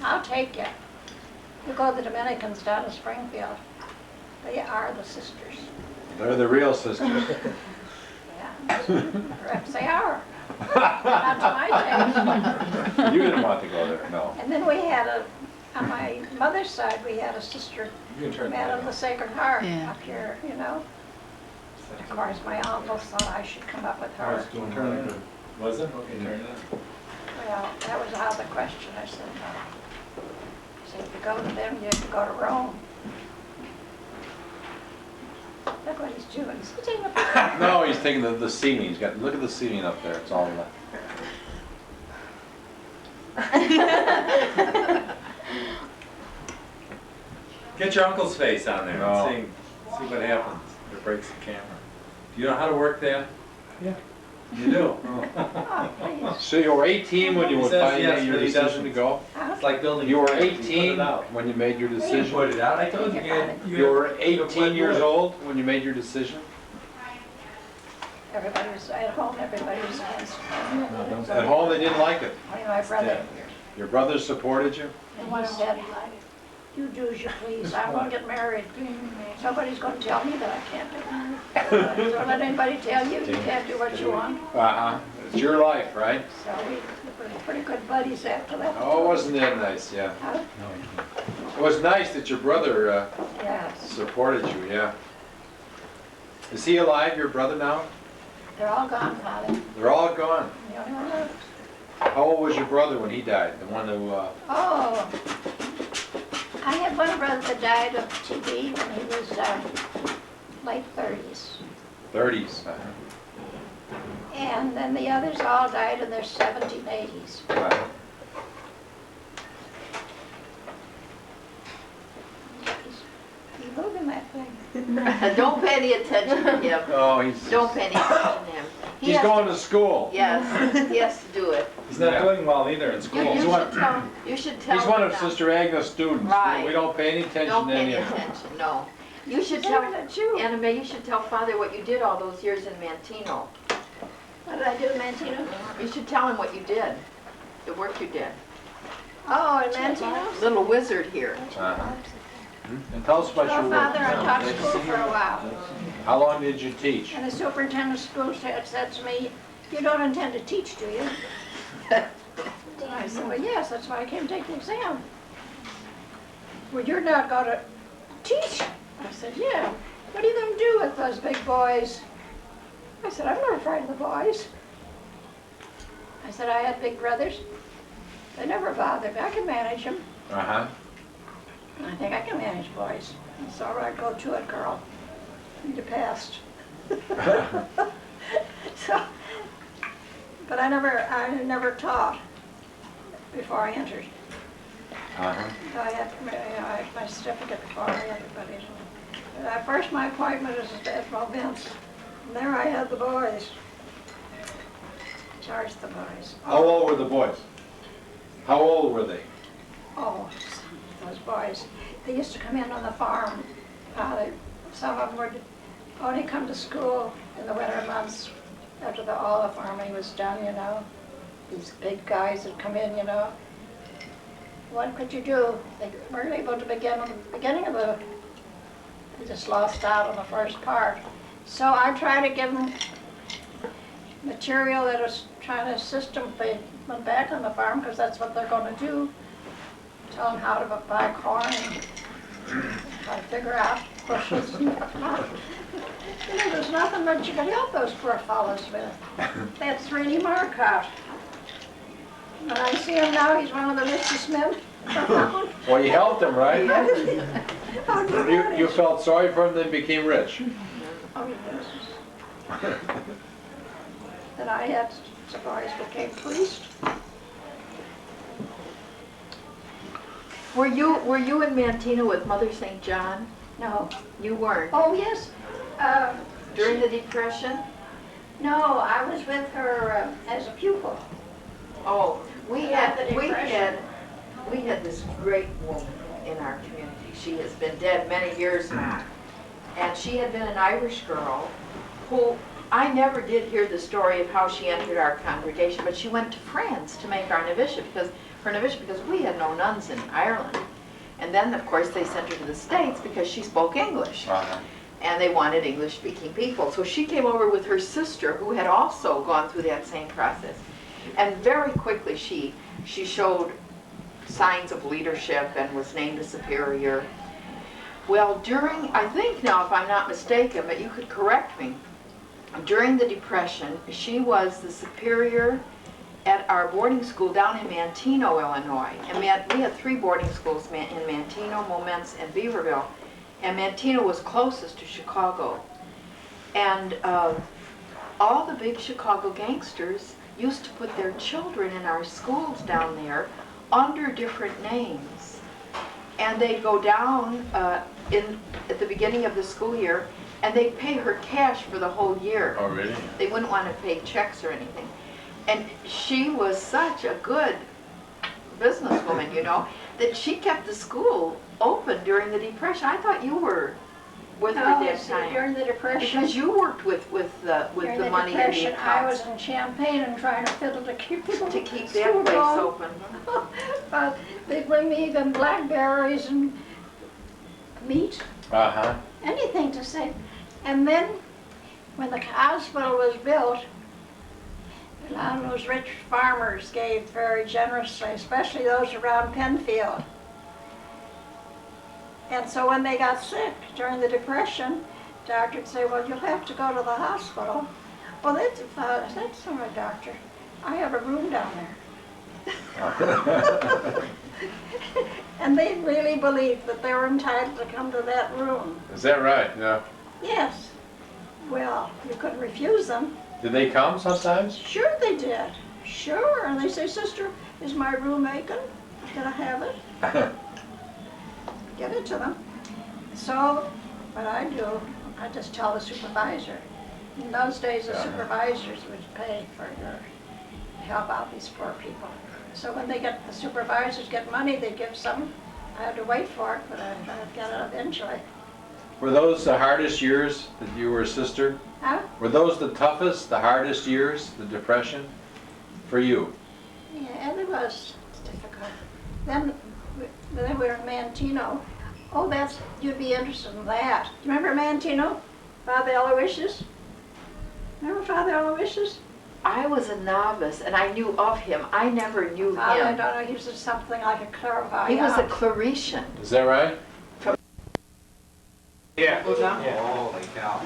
I'll take you. You go to the Dominicans down in Springfield. They are the sisters. They're the real sisters. Yeah, perhaps they are. Not to my taste. You didn't want to go there, no. And then we had on my mother's side, we had a sister, You can turn Man that of the on. Sacred Heart Yeah. up here, you know. Of course, my uncle thought I should come up with her. Doing really good. Was it? Okay, turn it on. Well, that was out of the question. I said, no. I said, if you go to them, you have to go to Rome. Look what he's doing. He's taking a picture. No, he's taking the ceiling. He's got, look at the ceiling up there. It's all Get your uncle's face on there No. and see what happens. It breaks the camera. Do you know how to work that? Yeah. You do? Oh, please. So you were 18 when you He were says finally yes, made your but he decision doesn't. to go? Huh? It's like building. You were bridges. You put 18 it out. when you made your You didn't decision? put it out. I told you. You were 18 years old when you made your decision? Everybody was at home, everybody was against me. At home, they didn't like it. Only my brother. Your brothers supported you? And he said, you do as you please. I want to get married. Nobody's going to tell me that I can't get married. Don't let anybody tell you you can't do what you want. Uh-huh. It's your life, right? So we were pretty good buddies after that. Oh, wasn't that nice, yeah. Huh? It was nice that your brother Yes. supported you, yeah. Is he alive, your brother now? They're all gone, Father. They're all gone. The only one left. How old was your brother when he died? The one who, Oh, I had one brother that died of TB when he was late 30s. 30s? And then the others all died in their 70s, 80s. He's moving that thing. Don't pay any attention to him. Oh, he's, Don't pay any attention to him. He he's has- going to school. Yes, he has to do it. He's not Yeah. doing well either in school. He's one- You should tell He's him one of now. Sister Agnes' students. Right. We don't pay any attention Don't to pay any any of them. attention, no. You should They're tell, a Jew. Anna Mae, you should tell Father what you did all those years in Mantino. What did I do in Mantino? You should tell him what you did, the work you did. Oh, in Mantino? Little wizard here. Uh-huh. And tell us about your Well, Father, I work. taught school for a while. How long did you teach? And the superintendent of schools said to me, "You don't intend to teach, do you?" And I said, "Well, yes, that's why I came to take the exam." "Well, you're not going to teach?" I said, "Yeah. What are you going to do with those big boys?" I said, "I'm not afraid of the boys." I said, "I had big brothers. They never bothered me. I can manage them. Uh-huh. I think I can manage boys." It's all right, go to it, girl. You passed. So, but I never taught before I entered. Uh-huh. So I had my certificate before I entered, but at first my appointment was at Vince. And there I had the boys. Charged the boys. How old were the boys? How old were they? Oh, those boys. They used to come in on the farm. Some of them would only come to school in the winter months after all the farming was done, you know. These big guys would come in, you know. What could you do? They weren't able to begin at the beginning of they just lost out on the first part. So I try to give them material that was trying to assist them if they went back on the farm, because that's what they're going to do. Tell them how to buy corn and try to figure out bushels. You know, there's nothing much you can help those poor fellows with. That's 3D Marcotte. When I see him now, he's one of the richest men around. Well, you helped them, right? Oh, You felt sorry for them, then became rich. Oh, yes. Then I had some boys became priest. Were you in Mantino with Mother St. John? No. You weren't. Oh, yes. During the Depression? No, I was with her as a pupil. Oh, we had After the Depression. this great woman in our community. She has been dead many years now. And she had been an Irish girl who, I never did hear the story of how she entered our congregation, but she went to France to make our novitiate because we had no nuns in Ireland. And then, of course, they sent her to the States because she spoke English. Uh-huh. And they wanted English-speaking people. So she came over with her sister, who had also gone through that same process. And very quickly, she showed signs of leadership and was named a superior. Well, I think now, if I'm not mistaken, but you could correct me, during the Depression, she was the superior at our boarding school down in Mantino, Illinois. And we had 3 boarding schools in Mantino, Momence, and Beaverville. And Mantino was closest to Chicago. And all the big Chicago gangsters used to put their children in our schools down there under different names. And they'd go down at the beginning of the school year, and they'd pay her cash for the whole year. Oh, really? They wouldn't want to pay checks or anything. And she was such a good businesswoman, you know, that she kept the school open during the Depression. I thought you were with her at that time. During the Depression. Because you worked with the money and the I was accounts in Champaign and trying to fiddle to keep people to keep school that place going. open. But they bring me even blackberries and meat, Uh-huh. anything to say. And then, when the hospital was built, a lot of those rich farmers gave very generously, especially those around Penfield. And so when they got sick during the Depression, doctor would say, "Well, you'll have to go to the hospital." Well, that's all right, doctor. I have a room down there. And they really believed that they were entitled to come to that room. Is that right? Yeah. Yes. Well, you couldn't refuse them. Did they come sometimes? Sure they did. Sure. And they say, Sister, is my room vacant? Can I have it? Give it to them. So what I do, I just tell the supervisor. In those days, the supervisors would pay for your help out these poor people. So when the supervisors get money, they give some. I had to wait for it, but I got it eventually. Were those the hardest years that you were a sister? Huh? Were those the toughest, the hardest years, the Depression, for you? Yeah, it was difficult. Then we were in Manteno. Oh, you'd be interested in that. Do you remember Manteno? Father Aloysius? Remember Father Aloysius? I was a novice and I knew of him. I never knew him. I don't know, he was something like a clairvoyant. He was a Claretian. Is that right? Yeah. Holy cow.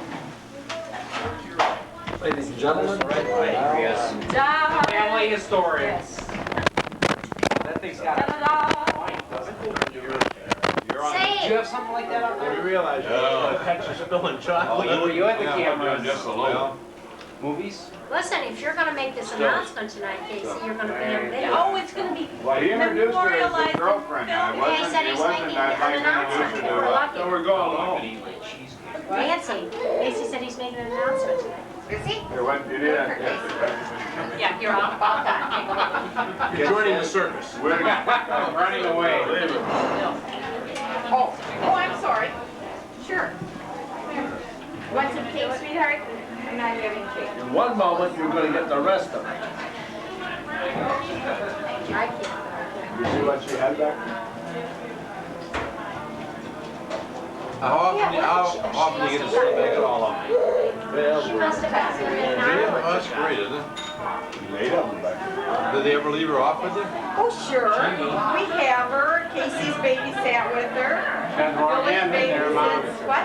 Ladies and gentlemen. Family historian. Yes. That thing's got a point, doesn't it? You're on. Say Do you have something like that out there? You realize Texas spilling chocolate. Were you at the camera? Just a little. Movies? Listen, if you're gonna make this announcement tonight, Casey, you're gonna be on video. Oh, it's gonna be Well, he introduced her as his memorialized girlfriend. in I film. Yeah, he said he's making an announcement. introduced We're her. lucky. we're going home. Nancy, Casey said he's making an announcement tonight. Is he? Here, what, you did that? Yeah, you're on about that. Joining the circus. We're running away. Oh, I'm sorry. Sure. Want some cake, sweetheart? I'm not having cake. In one moment, you're gonna get the rest of it. I can't. You see what she had back? How often do you get to slip back at all of them? She must have had some in Oh, Ireland. that's great, isn't it? Laid up back. Did they ever leave her off with you? Oh, sure. We have her. Casey's babysat with her. Had more Billy's hand in there, Mom. babysits. What?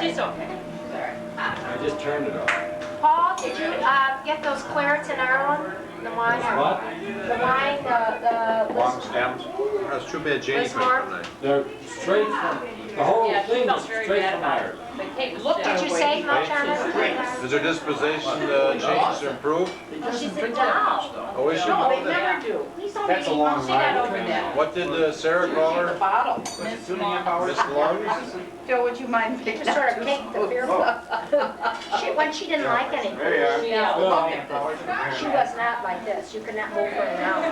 She's okay. I just turned it off. Paul, did you get those clarets in Ireland? The wine? What? The wine, the Long stems. That's too bad Janie couldn't Bismarck? tonight. They're straight from, the whole Yeah, she thing felt is very straight bad from about it. Ireland. The cake was Did you save much on it? Is her disposition changed or improved? She's a doll. Oh, is she? No, they never do. That's a long She got ride. over that. What did Sarah call The her? bottle. Miss Lungs? Phil, would you mind They picking just up? sort of caked the beer cup. When she didn't like anything. There you are. Yeah, look at this. She was not like this. You could not move her around.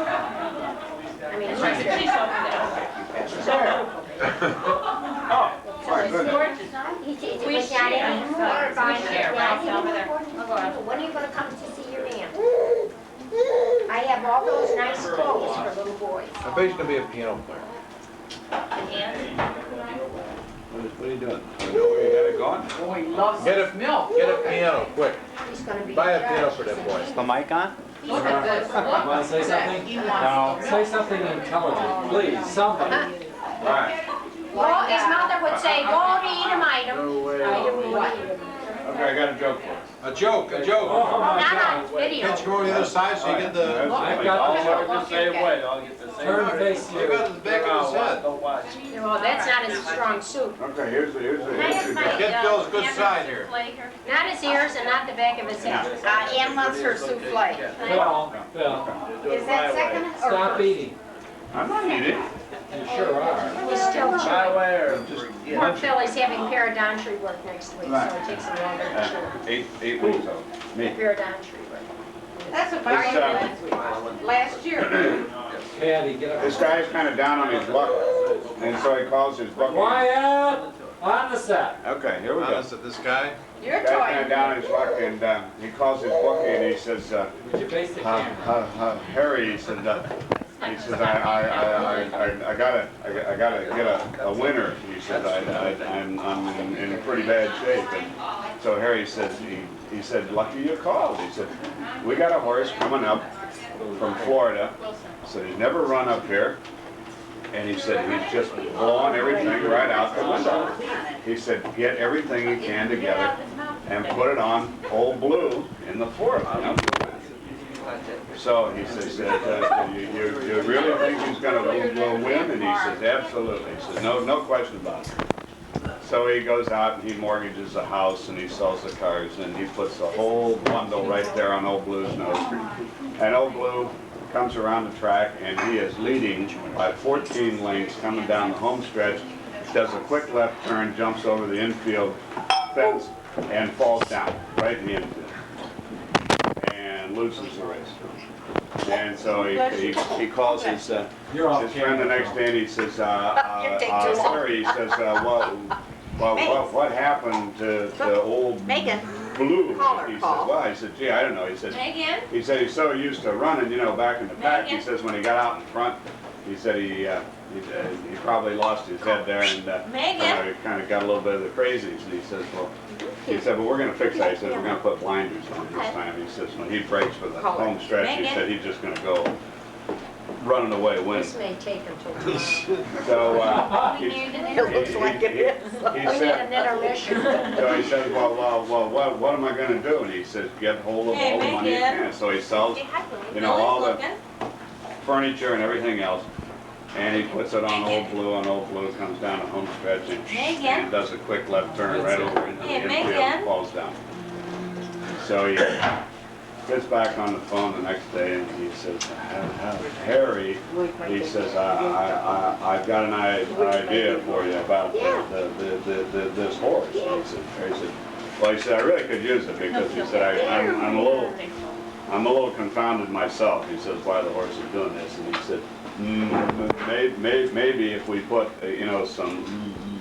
I mean, it's just She's over there. Oh, my goodness. Gorgeous. We got it. When are you gonna come to see your man? I have all those nice clothes for little boys. I bet he's gonna be a piano player. What are you doing? You know where you got it going? Oh, he loves Get this a milk. Get a piano, quick. He's gonna be. Buy a piano for that boy. The mic on? Look at this. Want to say something? He wants Say something intelligent, please, somebody. Right. Well, his mother would say, go to eat 'em, item. No way. Item what? Okay, I got a joke for you. A joke, a joke. Oh, my Not God. on video. Can't you go on the other side so you get the, I've got the I'll get the same way. I'll get the same turn way. face you here. got the back of his head. Don't watch. Well, that's not his strong suit. Okay, here's the Can I have joke. my, Get Phil's good side here. not his ears and not the back of his head. Ann wants her souffle. Phil, Is that second or stop eating. I'm not eating. You sure are. He's still My chewing. way or just. Poor Phil, he's having periodontiary work next week, so it takes him longer to chew. 8 weeks old. Me. Periodontiary work. That's what I did last week. Last year. Patty, get This up. guy's kind of down on his luck, and so he calls his bucket. Quiet, on the set. Okay, here we go. Honest, this guy, You're Guy's kind of toy. down on his luck, and he calls his bookie, and he says, Would you face the camera? Harry, he said, I gotta get a winner. He said, I'm in pretty bad shape. And so Harry said, he said, lucky you called. He said, we got a horse coming up from Florida. So he's never run up here. And he said, he's just blowing everything right out the window. He said, get everything he can together and put it on Old Blue in the fourth. You know? So he says, you really think he's gonna win? And he says, absolutely. He says, no question about it. So he goes out and he mortgages a house and he sells the cars and he puts the whole bundle right there on Old Blue's nose. And Old Blue comes around the track and he is leading by 14 lengths coming down the home stretch, does a quick left turn, jumps over the infield fence and falls down right in the infield and loses the race. And so he calls his friend the next day and he says, Larry, he says, what happened to Old Blue? He said, well, he said, gee, I don't know. He said, he's so used to running, you know, back in the pack. He says when he got out in front, he said he probably lost his head there and kind of got a little bit of the crazies. And he says, but we're going to fix that. He says, we're going to put blinders on this time. He says, when he breaks for the home stretch, he said he's just going to go running away winning. This may take until So it looks like it is. We need an intermission. So he says, well, what am I going to do? And he says, get hold of all the money you can. So he sells, you know, all the furniture and everything else. And he puts it on Old Blue, and Old Blue comes down the home stretch and does a quick left turn right over into the infield and falls down. So he gets back on the phone the next day and he says, Harry, he says, I've got an idea for you about this horse. And Harry said, well, he said, I really could use it because he said, I'm a little confounded myself. He says, why the horse is doing this? And he said, maybe if we put, you know, some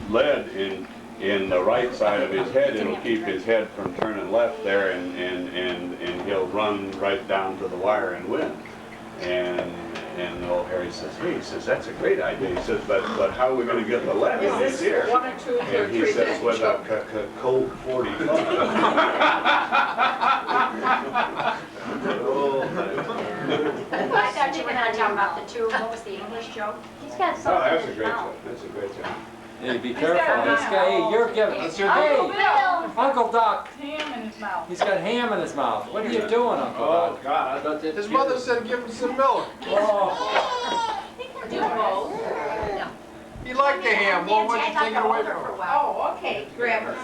lead in the right side of his head, it'll keep his head from turning left there, and he'll run right down to the wire and win. And old Harry says, hey, he says, that's a great idea. He says, but how are we going to get the lead in his ear? And he says, with a Colt 45. I thought you were not talking about the two. What was the English joke? He's got Oh, something that's in a his great mouth. joke. That's a great joke. Hey, be careful. This guy, hey, you're giving. Hey, Uncle Doc. Ham in his mouth. He's got ham in his mouth. What are you doing, Uncle Doc? Oh, God, I thought that. His mother said give him some milk. Oh. Do both. He liked the ham. Well, why'd you take it away from him? Oh, okay, grab her.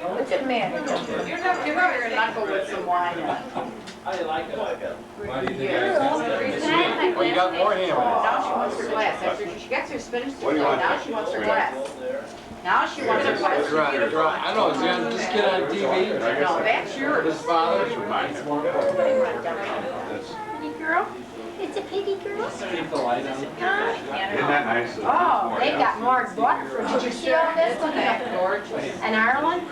Look at man. You're not, give her an uncle with some wine. How do you like it? Why do you think Oh, you got more ham in it. Now she wants her glass. After she gets her spinach What do you today, want? now she wants her glass. Now she wants her glass. I know, it's on, just get on TV. No, that's yours. His father. Pretty girl? It's a piggy girl? Keep the light on. Isn't that nice? Oh, they got more Waterford. Did you see all this? Look at that. Gorgeous. And Ireland?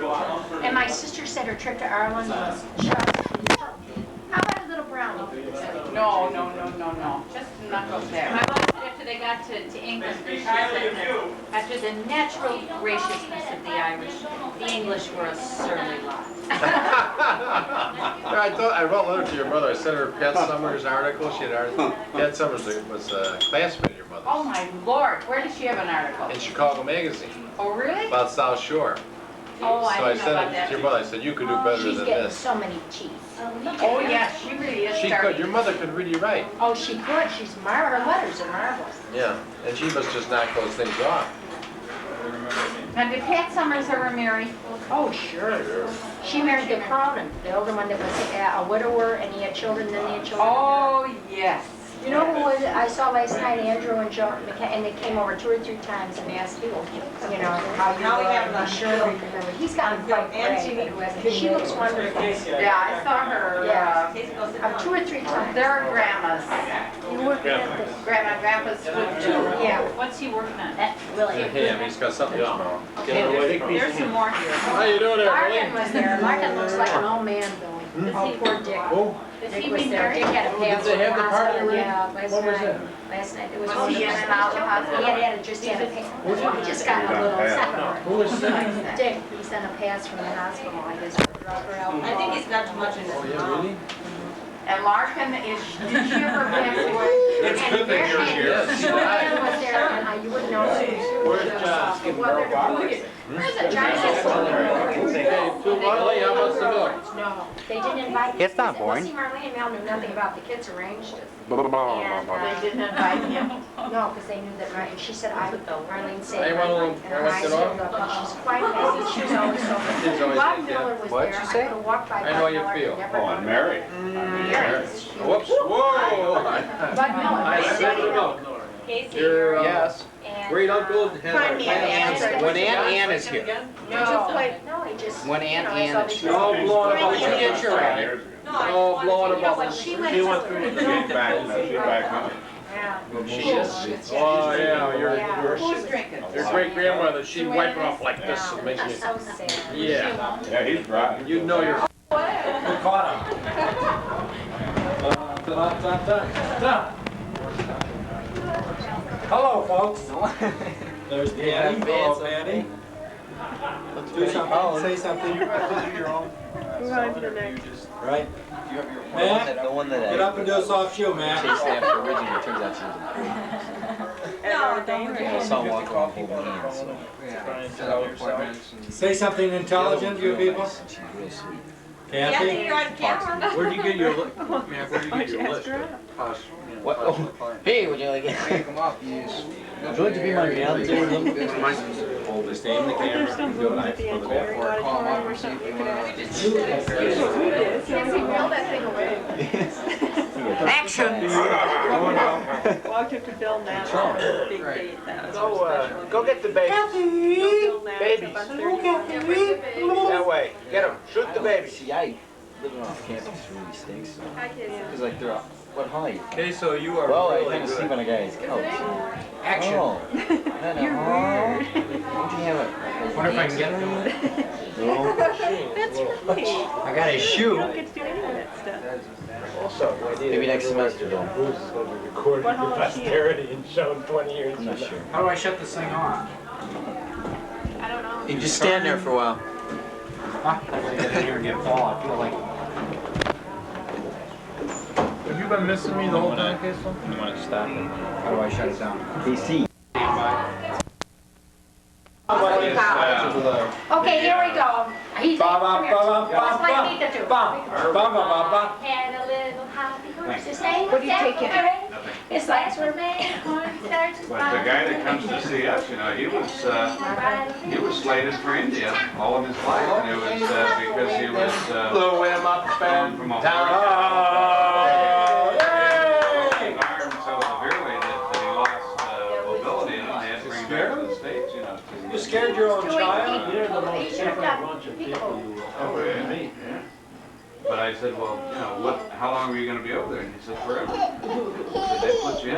And my sister said her trip to Ireland was just... How about a little brownie? No. Just knuckles there. My mom said after they got to England, she said after the natural graciousness of the Irish, the English were a surly lot. I wrote a letter to your mother. I sent her Pat Summers' article. She had an article. Pat Summers was a classmate of your mother's. Oh my Lord, where does she have an article? In Chicago Magazine Oh really? about South Shore. Oh, So I I didn't know sent about it that. to your mother. I said, you could do better She's than getting this. so many teeth. Oh yeah, she really is She starting. could. Your mother could really write. Oh, she could. Her letters are marvelous. Yeah. And she must just knock those things off. Now did Pat Summers ever marry? Oh, sure. She married Dick Cronin, the older one that was a widower, and he had children, then they had children. Oh yes. You know who was, I saw last night, Andrew and Joe, and they came over 2 or 3 times and asked you, you know, how you were, and I'm sure they remember. He's gotten quite gray. She looks wonderful. Yeah, I saw her. Yeah. 2 or 3 times. They're grandmas. You work at the... Grandma and grandpa's with 2. Yeah. What's he working on? That really... Ham. He's got something tomorrow. There's some more here. How you doing there, Larkin was there. Larkin looks like an old man, Billy. Oh, poor Dick. Does Dick he was be there. married? Dick had a pass Did they have from the party hospital. already? Yeah, last What was night. that? Last night. It was Oh, he had an out of the hospital? He just had a pass. He just got a little second. Who was that? Dick, he sent a pass from the hospital, I guess, for drug or alcohol. I think he's got too much in his Oh, yeah, mouth. really? And Larkin is, did she ever pass away? It's good that you're here. Sue Ann was there, and you wouldn't know Where's John? Where's the giant? Too lovely, how much the milk? No, they didn't invite me. It's not Well, boring. see, Marlene and Mel knew nothing about the kids arranged. And, They didn't invite him. no, because they knew that, and she said, Marlene said, Hey, and her eyes lit up, and she's quite happy, she was always so Kids always Bob like that. Miller was What'd there, you I say? could have walked by I Bob know how you Miller feel. and never. Oh, and Mary. Whoops, whoa! Bud Miller. I said no. Casey, Your, Yes. And, great uncle has Find me an answer. When Aunt Ann is here. No, he just. When Aunt you know, Ann I saw is these- here. No blowing up. Really? You get your right. Years ago. No, Oh, blowing you know, up. when she went She to went the- through She's back, no, she's back home. Yeah. She is. Oh, yeah, your Who's drinking? great grandmother, she'd wipe it off like this Yeah, and make which it. is so sad. Yeah. Yeah, he's driving. You know your. We caught him. Hello, folks. There's Danny. Hello, Danny. Do something, say something. Right? Matt, The one that get up and do a soft shoe, Matt. chased after originally, turns out she was I saw one go off over hands, so. Say something intelligent, you people. She's real sweet. Kathy? You're on camera. Where'd you get your, Matt, where'd you get your list? What? Oh, hey, would you like it? Come up, yes. Good to be my fiance. Hold the stay in the camera and do it. I for the back. Casey, mail that thing away. Action! Walked up to Bill Nash, big date, that was Go get the babies. Babies. That way. Get them. Shoot the babies. See, I living off campus really stinks. Because like they're what height? Okay, so you are Well, I really kind of sleep good. on a guy's couch. Action. Oh. You're weird. Don't you have a? Wonder if I can get it. No. That's right. I got a You shoe. don't get to do any of that stuff. Also, Maybe next semester though. recorded What hall is she in? and shown 20 years I'm not sure. How do I shut this thing off? I don't know. You just stand there for a while. Huh? I gotta get in here and get Paul. I feel like. Have you been missing me the whole time, Casey? You want to stop it? How do I shut it down? DC. Okay, here we go. He's Ba ba ba ba ba Just like me to do. ba ba ba ba. Had a little happy horse to stay. What do you take in? His legs were made on starts. But the guy that comes to see us, you know, he was slated for India all of his life, and it was because he was Blew him up gone from a down. arm so severely that he lost mobility, and they had to bring him back to the States, you know. You scared your own child? You're the most different bunch of people you Oh, yeah. meet. But I said, well, you know, how long were you gonna be over there? And he said, forever. Did they put you in?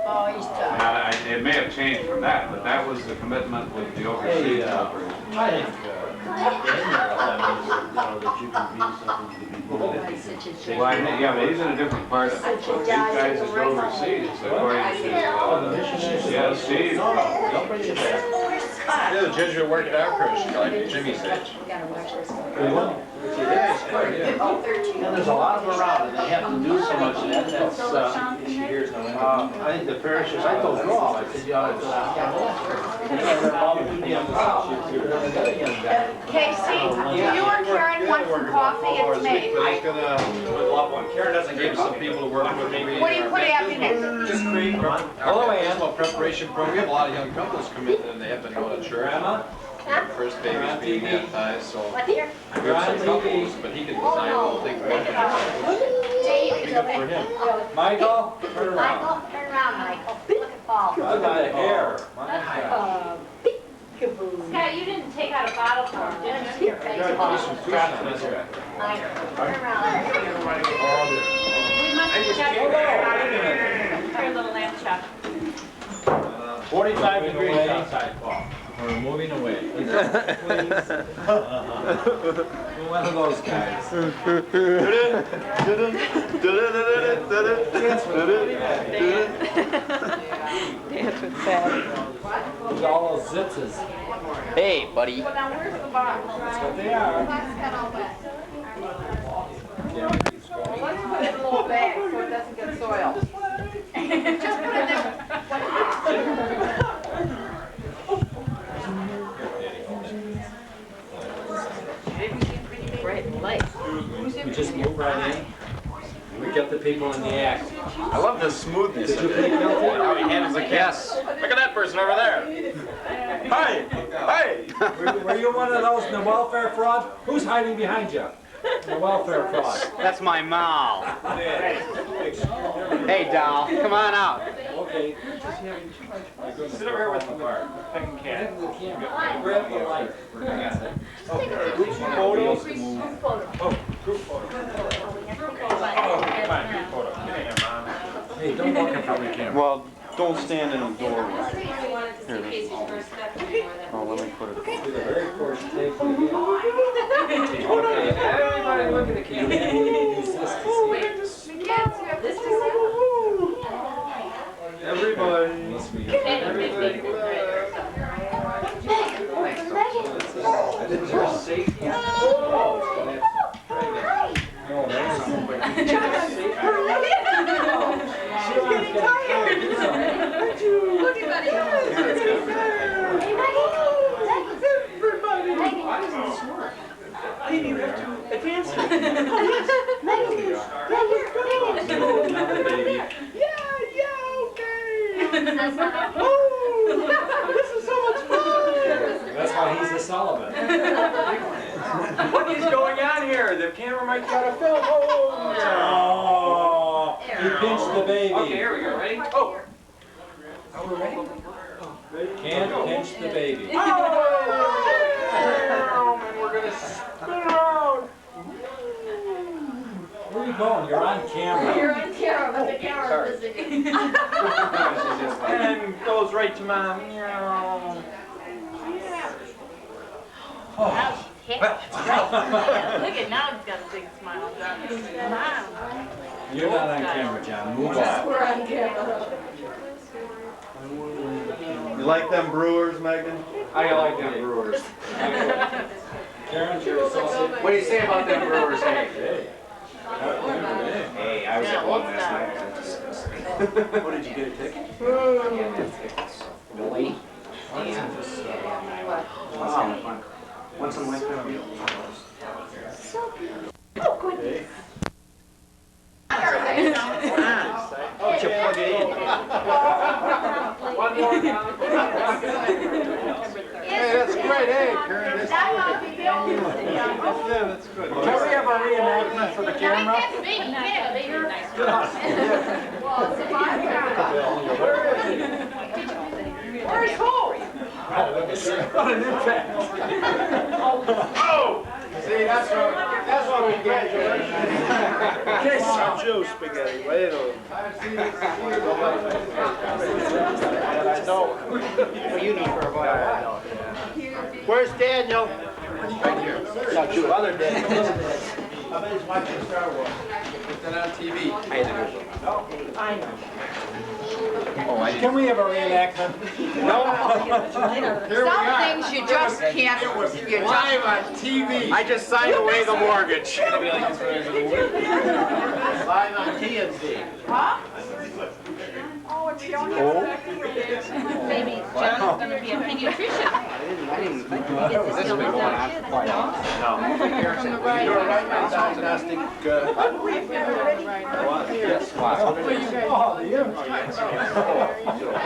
Oh, he's tough. Now, it may have changed from that, but that was the commitment with the overseas operation. I think, that you can be something you can be. Well, yeah, but he's in a different part of it. These guys is overseas, according to, yeah, Steve. Don't bring it back. Yeah, the ginger work at our cruise, like Jimmy's age. We gotta watch this. Yeah, it's quite good. And there's a lot of them around, and they have to do so much of that, that's, I think the parishes, I told Rob, I said, you ought Casey, you and Karen want some coffee? It's made. Karen doesn't give some people to work with maybe. What do you have in it? Just cream. Hello, Ann. Our preparation program, we have a lot of young couples come in and they have to go to church. Their first baby's being baptized, so. What here? We have some couples, but he can design the whole thing. Dave is over for there. him. Michael, turn around. Michael, turn around, Michael. Look at Paul. I got hair. My God. Scott, you didn't take out a bottle for him, did you? Your face, Paul. Michael, turn around. We must have got your little lamb chop. 45 degrees outside, Paul. We're moving away. Please. One of those guys. Dance with Pat. Look at all those zitzes. Hey, buddy. Well, now where's the box? That's what they are. Box got all wet. Yeah, we keep scrolling. Let's put it in a little bag so it doesn't get soiled. Just put it in. Bright light. We just move right in. We get the people in the act. I love the smoothness. Did you play guilty? How he handles the yes. Look at that person over there. Hi! Hi! Were you one of those in the welfare fraud? Who's hiding behind you? The welfare fraud. That's my Mal. Hey, doll, come on out. Okay. Sit over here with the pen can. Grab the light. Group photos. Oh, group photo. Come on, group photo. Get in here, Mom. Hey, don't walk in front of the camera. Well, don't stand in the doorway. Here it is. Oh, let me put it. Do the very first take. Okay, everybody look at the camera. Use this to see. Everybody. That's why he's a Sullivan. What is going on here? The camera might be out of film. Oh, you pinched the baby. Okay, here we go. Ready? Oh. Are we ready? Can't pinch the baby. Oh, and we're gonna spin around. Where are you going? You're on camera. You're on camera, but the camera isn't. And goes right to Mom. Now she's hit. Look at now he's got a big smile. Smile. You're not on camera, John. Move on. We're on camera. You like them Brewers, Megan? I like them Brewers. Karen's your associate. What do you say about them Brewers, hey? Hey, I was at one last night. What did you get a ticket? Really? Wow. Want some lifetime? Oh, you plug it in. One more. Hey, that's great. Hey, Karen, that's good. Yeah, that's good. Can we have a reenactment for the camera? Where's home? What an impact. Oh! See, that's what we get. Queso. Joe spaghetti. Bueno. I know. What do you need for a bottle? Where's Daniel? Right here. Not you, other Daniel. I bet he's watching Star Wars. Put that on TV. I know. Can we have a reenactment? Some things you just can't, you just, Live on TV. I just signed away the mortgage. Live on TNT. Maybe John's gonna be a pediatrician. I didn't think this has been going on for quite a while. No. You're right, my diagnostic. Yes, Oh, the impact.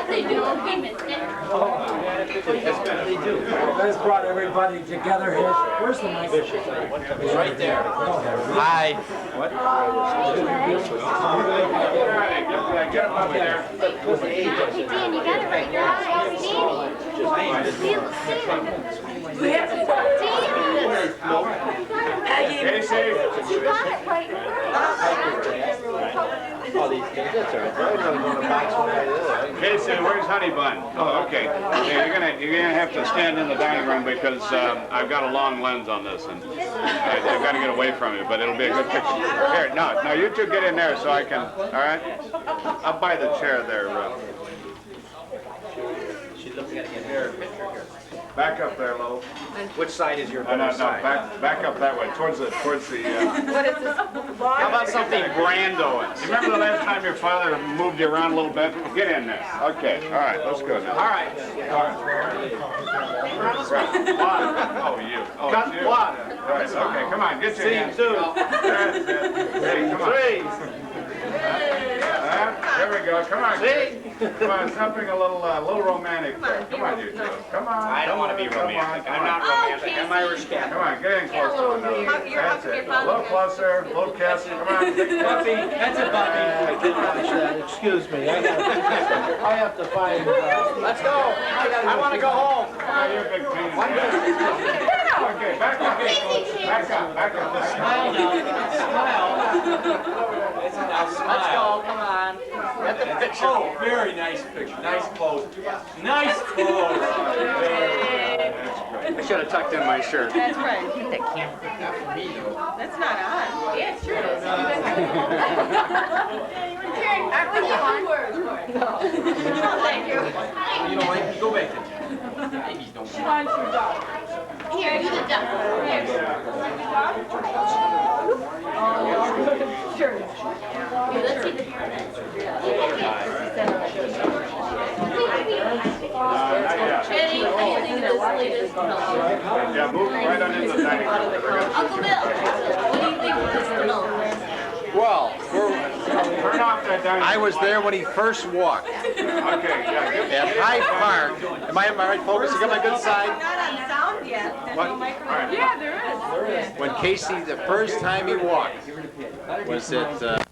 They do payments That's brought everybody together here. Where's the mic? He's right there. Hi. What? Get him up there. Hey, Dan, you got it right. You're outstanding. Casey, You got it right. Oh, these things, that's all right. I'm not going to box one out of the other. Casey, where's Honey Bun? Oh, okay. Yeah, you're gonna have to stand in the dining room because I've got a long lens on this and I've got to get away from you, but it'll be a good picture. Here, no, you two get in there so I can. All right? I'll buy the chair there. She's looking at your hair picture here. Back up there, Lou. Which side is your No, better side? back up that way, towards the, What is this? How about something Brando? You remember the last time your father moved you around a little bit? Get in there. Okay, all right, let's go now. All right. Oh, you. Oh, Cut you. one. Right, okay, come on, get your hands. Scene 2. That's it. Hey, come on. 3. There we go, come on. See? Come on, something a little romantic there. Come on, you two. Come on. I don't want to be romantic. I'm not romantic. I'm Irish cat. Come on, get in closer. That's it. A little closer, a little kiss. Come on, big kiss. Puppy. That's a puppy. Excuse me, I have to find. Let's go. I want to go home. You're a big pain. Okay, back up. Back up. Smile now. Smile. Let's go. Come on. Get the picture. Oh, very nice picture. Nice pose. Nice pose. I should have tucked in my shirt. That's right. That camera. Not for me, though. That's not on. Yeah, it sure is. Karen, aren't we on? No, thank you. You don't like me? Go back to Jen. Babies don't. She wants your dog. Here, do the duck. Here. Sure. Here, let's see the Jenny, I think this latest milk. Yeah, move right on into the dining room. Uncle Bill, what do you think of this milk? Well, Turn off that dining room. I was there when he first walked. Okay, yeah. At Hyde Park. Am I right, focus? You got my good side? Not on sound yet. What? No microphone. Yeah, there is. When Casey, the first time he walked, was at...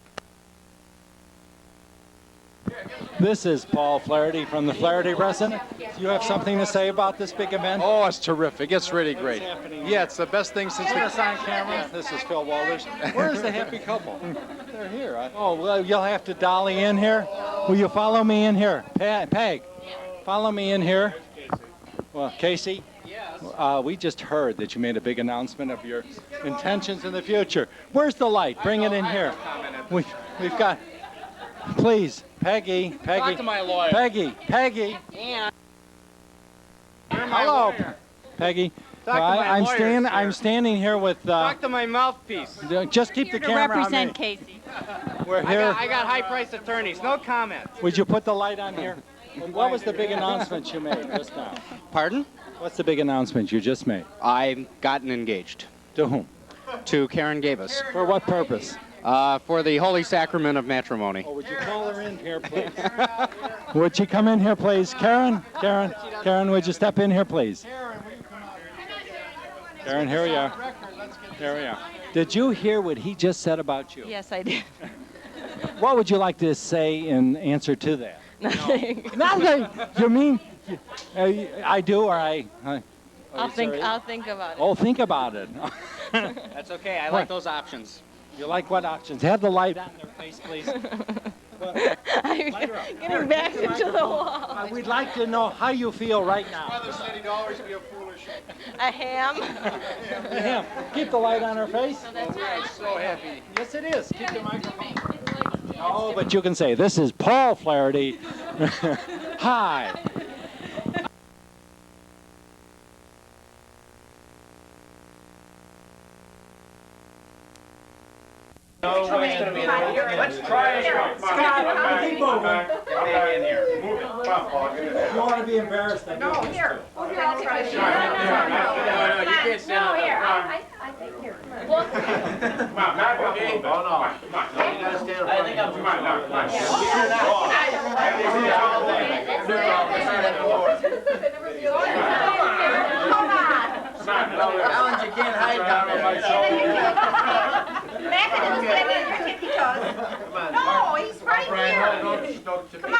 This is Paul Flaherty from the Flaherty Center. Do you have something to say about this big event? Oh, it's terrific. It's really great. Yeah, it's the best thing since Get us on camera. This is Phil Walters. Where's the happy couple? They're here. Oh, well, you'll have to dolly in here. Will you follow me in here? Peg, follow me in here. Well, Casey, we just heard that you made a big announcement of your intentions in the future. Where's the light? Bring it in here. We've got, please, Peggy. Talk to my lawyer. Peggy. And Hello, Peggy. Talk to my I'm lawyers, standing here with. talk to my mouthpiece. Just keep the camera on me. Casey. We're here. I got high-priced attorneys. No comment. Would you put the light on here? What was the big announcement you made just now? Pardon? What's the big announcement you just made? I've gotten engaged. To whom? To Karen Gabus. For what purpose? For the Holy Sacrament of Matrimony. Oh, would you call her in here, please? Would you come in here, please? Karen, would you step in here, please? Karen, here we are. Here we are. Did you hear what he just said about you? Yes, I did. What would you like to say in answer to that? Nothing. Nothing. You mean I do, or I? I'll think about it. Oh, think about it. That's okay. I like those options. You like what options? Have the light on their face, please. I'm getting back into the wall. We'd like to know how you feel right now. A ham. A ham. Keep the light on her face. So that's right. So happy. Yes, it is. Keep the microphone. Oh, but you can say, this is Paul Flaherty. Hi. Let's try it. Scott, keep moving. Back in here. Move it. Come on, Paul, get in there. You don't want to be embarrassed. No, here. No, you can't stand up. here, I think here, come on. Come on, back up a little bit. Oh, no. Come on. You gotta stand up. I think I'm Come on, no, come on. Alan, you can't hide down on my shoulder. Mac didn't stand in your tippy toes. No, he's right here. Come